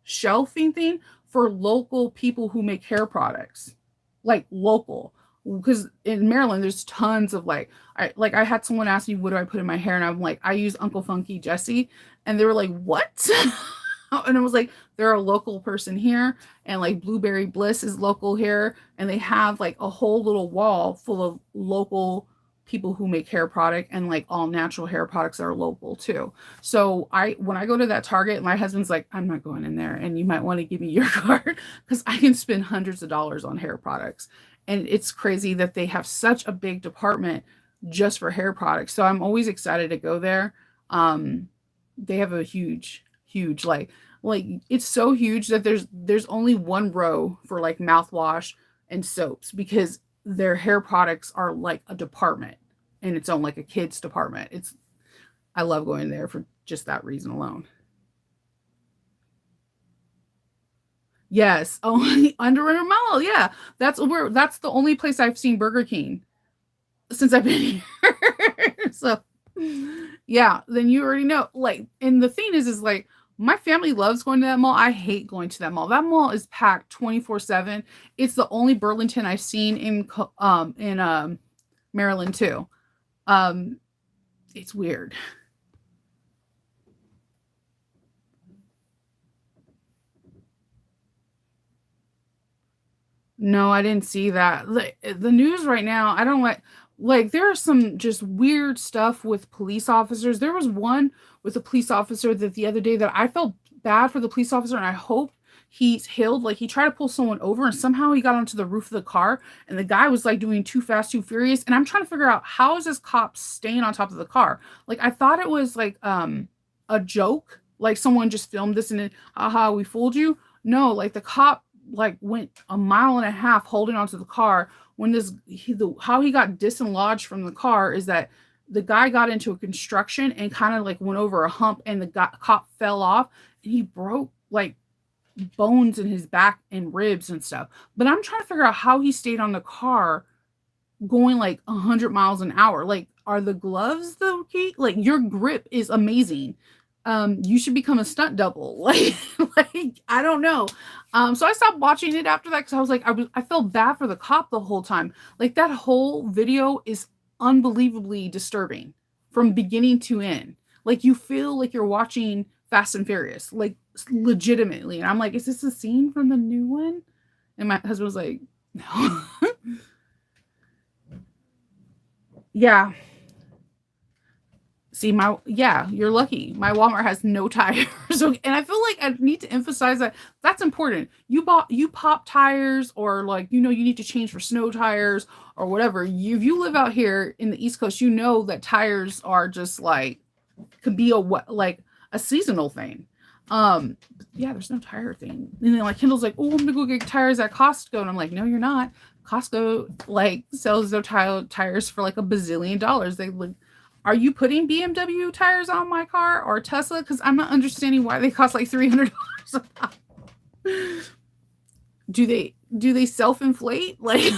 shelving thing for local people who make hair products, like local. Because in Maryland, there's tons of I had someone ask me what do I put in my hair, and I'm like, I use Uncle Funky Jesse, and they were like, what? And I was like, they're a local person here, and like Blueberry Bliss is local here, and they have like a whole little wall full of local people who make hair product and like all natural hair products that are local too. So when I go to that Target, my husband's like, I'm not going in there, and you might want to give me your card because I can spend hundreds of dollars on hair products. And it's crazy that they have such a big department just for hair products. So I'm always excited to go there. They have a huge like it's so huge that there's only one row for like mouthwash and soaps because their hair products are like a department in its own, like a kids department. I love going there for just that reason alone. Yes. Oh, Under Armour Mall. Yeah. That's the only place I've seen Burger King since I've been here. So yeah, then you already know. Like, and the thing is like my family loves going to that mall. I hate going to that mall. That mall is packed 24/7. It's the only Burlington I've seen in Maryland too. Um, it's weird. No, I didn't see that. The news right now, I don't like there are some just weird stuff with police officers. There was one with a police officer that the other day that I felt bad for the police officer and I hope he's healed. Like he tried to pull someone over and somehow he got onto the roof of the car and the guy was like doing too fast, too furious. And I'm trying to figure out how is this cop staying on top of the car? Like I thought it was like a joke, like someone just filmed this and then, aha, we fooled you. No, like the cop like went a mile and a half holding onto the car when how he got dislodged from the car is that the guy got into a construction and kind of like went over a hump and cop fell off and he broke like bones in his back and ribs and stuff. But I'm trying to figure out how he stayed on the car going like 100 miles an hour. Like, are the gloves the key? Like, your grip is amazing. You should become a stunt double. Like I don't know. So I stopped watching it after that because I was like, I felt bad for the cop the whole time. Like that whole video is unbelievably disturbing from beginning to end. Like you feel like you're watching Fast and Furious, like legitimately. And I'm like, is this a scene from the new one? And my husband was like, no. Yeah. See, you're lucky. My Walmart has no tires. So, and I feel like I need to emphasize that that's important. You pop tires or like, you need to change for snow tires or whatever. If you live out here in the East Coast, you know that tires are just like, could be like a seasonal thing. Yeah, there's no tire thing. And then like Kendall's like, oh, I'm gonna go get tires at Costco. And I'm like, no, you're not. Costco like sells their tires for like a bazillion dollars. They like, are you putting BMW tires on my car or Tesla? Because I'm not understanding why they cost like $300 a pop. Do they self-inflate? Like,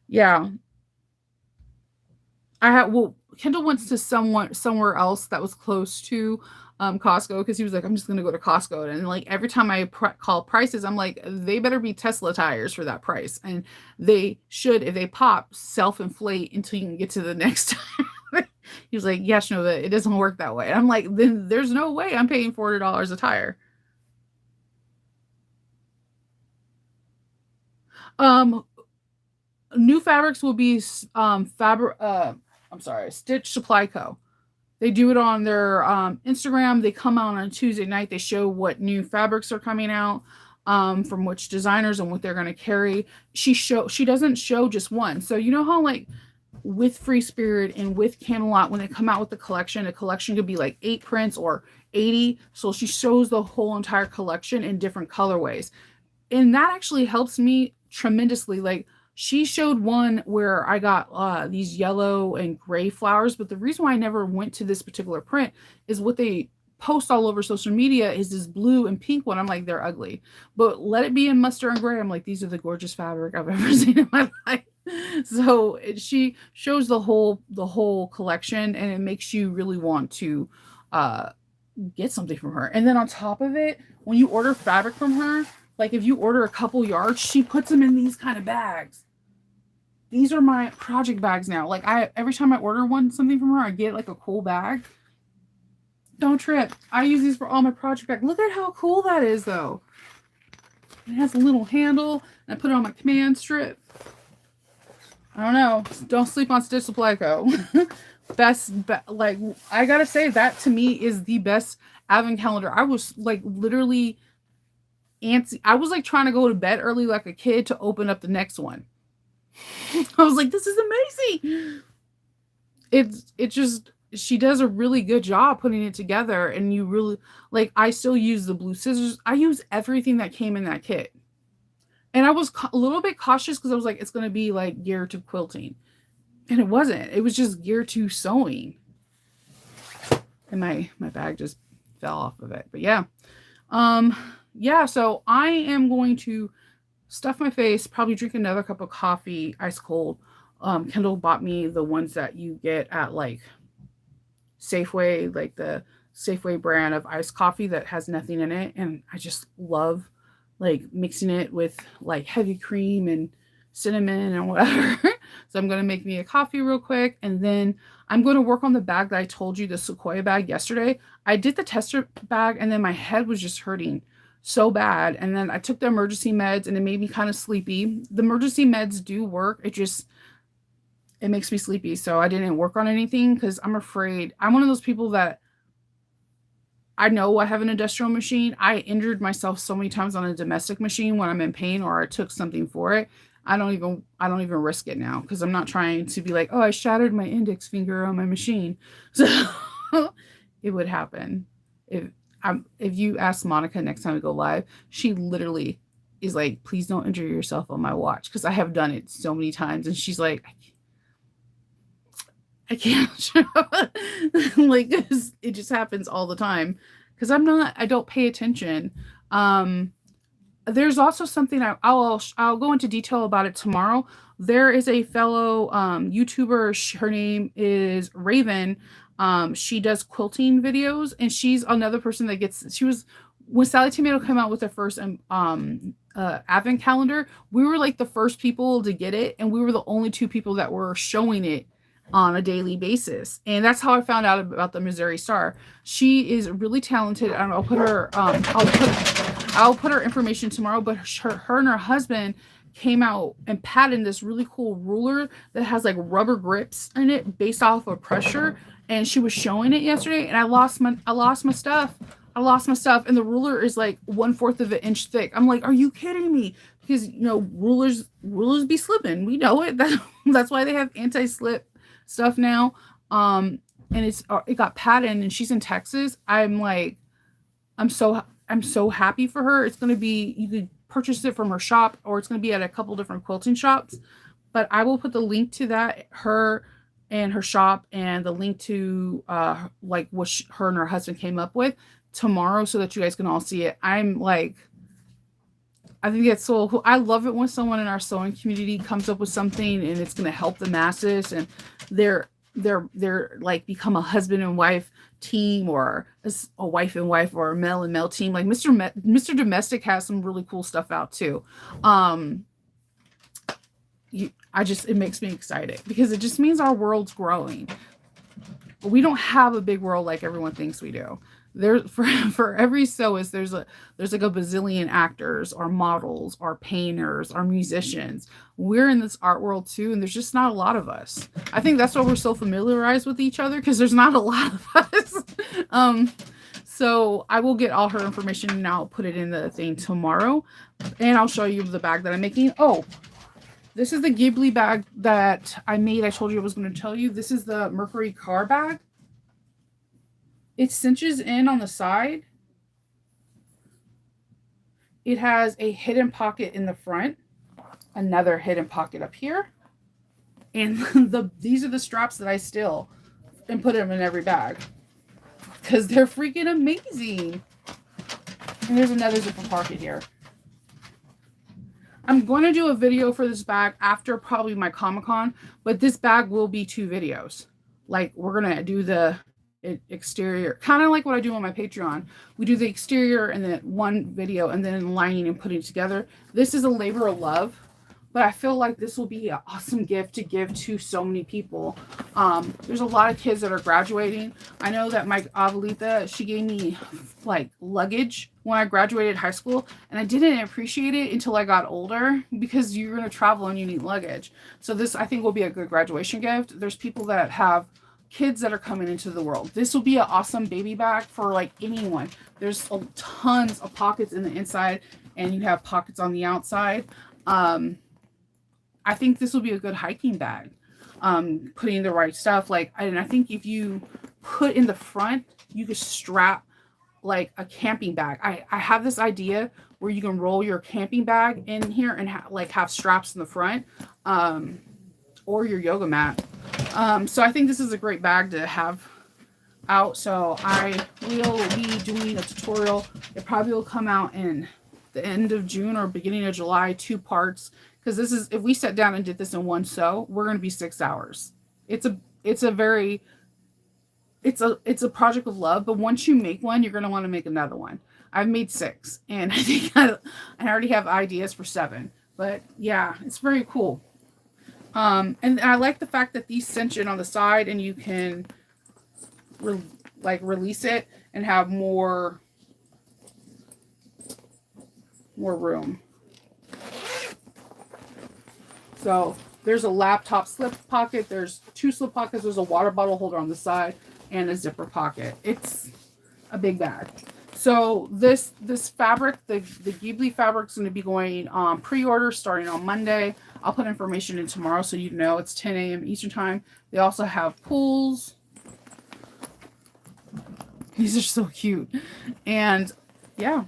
yeah. Kendall went to somewhere else that was close to Costco because he was like, I'm just gonna go to Costco. And like every time I call prices, I'm like, they better be Tesla tires for that price. And they should, if they pop, self-inflate until you can get to the next time. He was like, yes, no, it doesn't work that way. And I'm like, then there's no way I'm paying $40 a tire. Um, New fabrics will be I'm sorry, Stitch Supply Co. They do it on their Instagram. They come out on Tuesday night. They show what new fabrics are coming out from which designers and what they're going to carry. She doesn't show just one. So you know how like with Free Spirit and with Camelot, when they come out with a collection could be like 8 prints or 80. So she shows the whole entire collection in different colorways. And that actually helps me tremendously. Like she showed one where I got these yellow and gray flowers, but the reason why I never went to this particular print is what they post all over social media is this blue and pink one. I'm like, they're ugly, but let it be in mustard and gray. I'm like, these are the gorgeous fabric I've ever seen in my life. So she shows the whole collection, and it makes you really want to get something from her. And then on top of it, when you order fabric from her, like if you order a couple yards, she puts them in these kind of bags. These are my project bags now. Like every time I order something from her, I get like a cool bag. Don't trip. I use these for all my project bags. Look at how cool that is though. It has a little handle and I put it on my command strip. I don't know. Don't sleep on Stitch Supply Co. Like I gotta say that to me is the best advent calendar. I was like literally antsy. I was like trying to go to bed early like a kid to open up the next one. I was like, this is amazing. It just she does a really good job putting it together, and you really like I still use the blue scissors. I use everything that came in that kit. And I was a little bit cautious because I was like, it's going to be like geared to quilting. And it wasn't. It was just geared to sewing. And my bag just fell off of it. But yeah. Yeah, so I am going to stuff my face, probably drink another cup of coffee, ice cold. Kendall bought me the ones that you get at like Safeway, like the Safeway brand of iced coffee that has nothing in it. And I just love like mixing it with like heavy cream and cinnamon and whatever. So I'm going to make me a coffee real quick. And then I'm going to work on the bag that I told you, the Sequoia bag yesterday. I did the tester bag and then my head was just hurting. so bad. And then I took the emergency meds and it made me kind of sleepy. The emergency meds do work. It makes me sleepy. So I didn't work on anything because I'm afraid. I'm one of those people that I know I have an industrial machine. I injured myself so many times on a domestic machine when I'm in pain or I took something for it. I don't even risk it now because I'm not trying to be like, oh, I shattered my index finger on my machine. So it would happen. If if you ask Monica next time we go live, she literally is like, please don't injure yourself on my watch because I have done it so many times. And she's like, I can't like it just happens all the time because I don't pay attention. Um, there's also something I'll go into detail about it tomorrow. There is a fellow YouTuber. Her name is Raven. She does quilting videos, and she's another person that gets. She was when Sally Tomato came out with her first advent calendar. We were like the first people to get it, and we were the only two people that were showing it on a daily basis. And that's how I found out about the Missouri Star. She is really talented, and I'll put her information tomorrow. But her and her husband came out and patented this really cool ruler that has like rubber grips in it based off of pressure. And she was showing it yesterday, and I lost my stuff. I lost my stuff, and the ruler is like 1/4 of an inch thick. I'm like, are you kidding me? Because rulers be slipping. We know it. That's why they have anti-slip stuff now. And it got patented, and she's in Texas. I'm so happy for her. It's gonna be you could purchase it from her shop, or it's gonna be at a couple different quilting shops. But I will put the link to that, her and her shop, and the link to like what her and her husband came up with tomorrow, so that you guys can all see it. I think it's so cool. I love it when someone in our sewing community comes up with something and it's going to help the masses, and they're like become a husband and wife team, or a wife and wife, or a male and male team. Like Mr. Domestic has some really cool stuff out too. It makes me excited because it just means our world's growing. We don't have a big world like everyone thinks we do. For every sewist, there's like a bazillion actors or models or painters or musicians. We're in this art world too, and there's just not a lot of us. I think that's why we're so familiarized with each other, because there's not a lot of us. So I will get all her information and I'll put it in the thing tomorrow, and I'll show you the bag that I'm making. Oh, this is the Ghibli bag that I made. I told you I was going to tell you. This is the Mercury car bag. It cinches in on the side. It has a hidden pocket in the front, another hidden pocket up here, and these are the straps that I steal and put them in every bag because they're freaking amazing. And there's another zipper pocket here. I'm going to do a video for this bag after probably my Comic-Con, but this bag will be 2 videos. Like, we're going to do the exterior, kind of like what I do on my Patreon. We do the exterior and then one video, and then lining and putting it together. This is a labor of love, but I feel like this will be an awesome gift to give to so many people. There's a lot of kids that are graduating. I know that my Abuelita, she gave me like luggage when I graduated high school, and I didn't appreciate it until I got older, because you're going to travel and you need luggage. So this, I think, will be a good graduation gift. There's people that have kids that are coming into the world. This will be an awesome baby bag for like anyone. There's tons of pockets in the inside, and you have pockets on the outside. I think this will be a good hiking bag. Putting the right stuff, and I think if you put in the front, you could strap like a camping bag. I have this idea where you can roll your camping bag in here and have straps in the front, or your yoga mat. So I think this is a great bag to have out. So I will be doing a tutorial. It probably will come out in the end of June or beginning of July, 2 parts. Because this is, if we sat down and did this in one sew, we're going to be 6 hours. It's a project of love, but once you make one, you're going to want to make another one. I've made 6, and I think I already have ideas for 7. But yeah, it's very cool. And I like the fact that these cinch in on the side, and you can release it and have more more room. So there's a laptop slip pocket. There's 2 slip pockets. There's a water bottle holder on the side and a zipper pocket. It's a big bag. So this fabric, the Ghibli fabric, is going to be going on pre-order starting on Monday. I'll put information in tomorrow so you know it's 10 a.m. Eastern time. They also have pools. These are so cute. And yeah,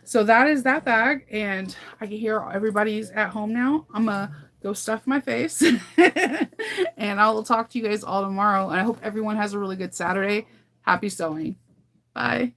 so that is that bag. And I can hear everybody's at home now. I'm going to go stuff my face. And I will talk to you guys all tomorrow. And I hope everyone has a really good Saturday. Happy sewing. Bye.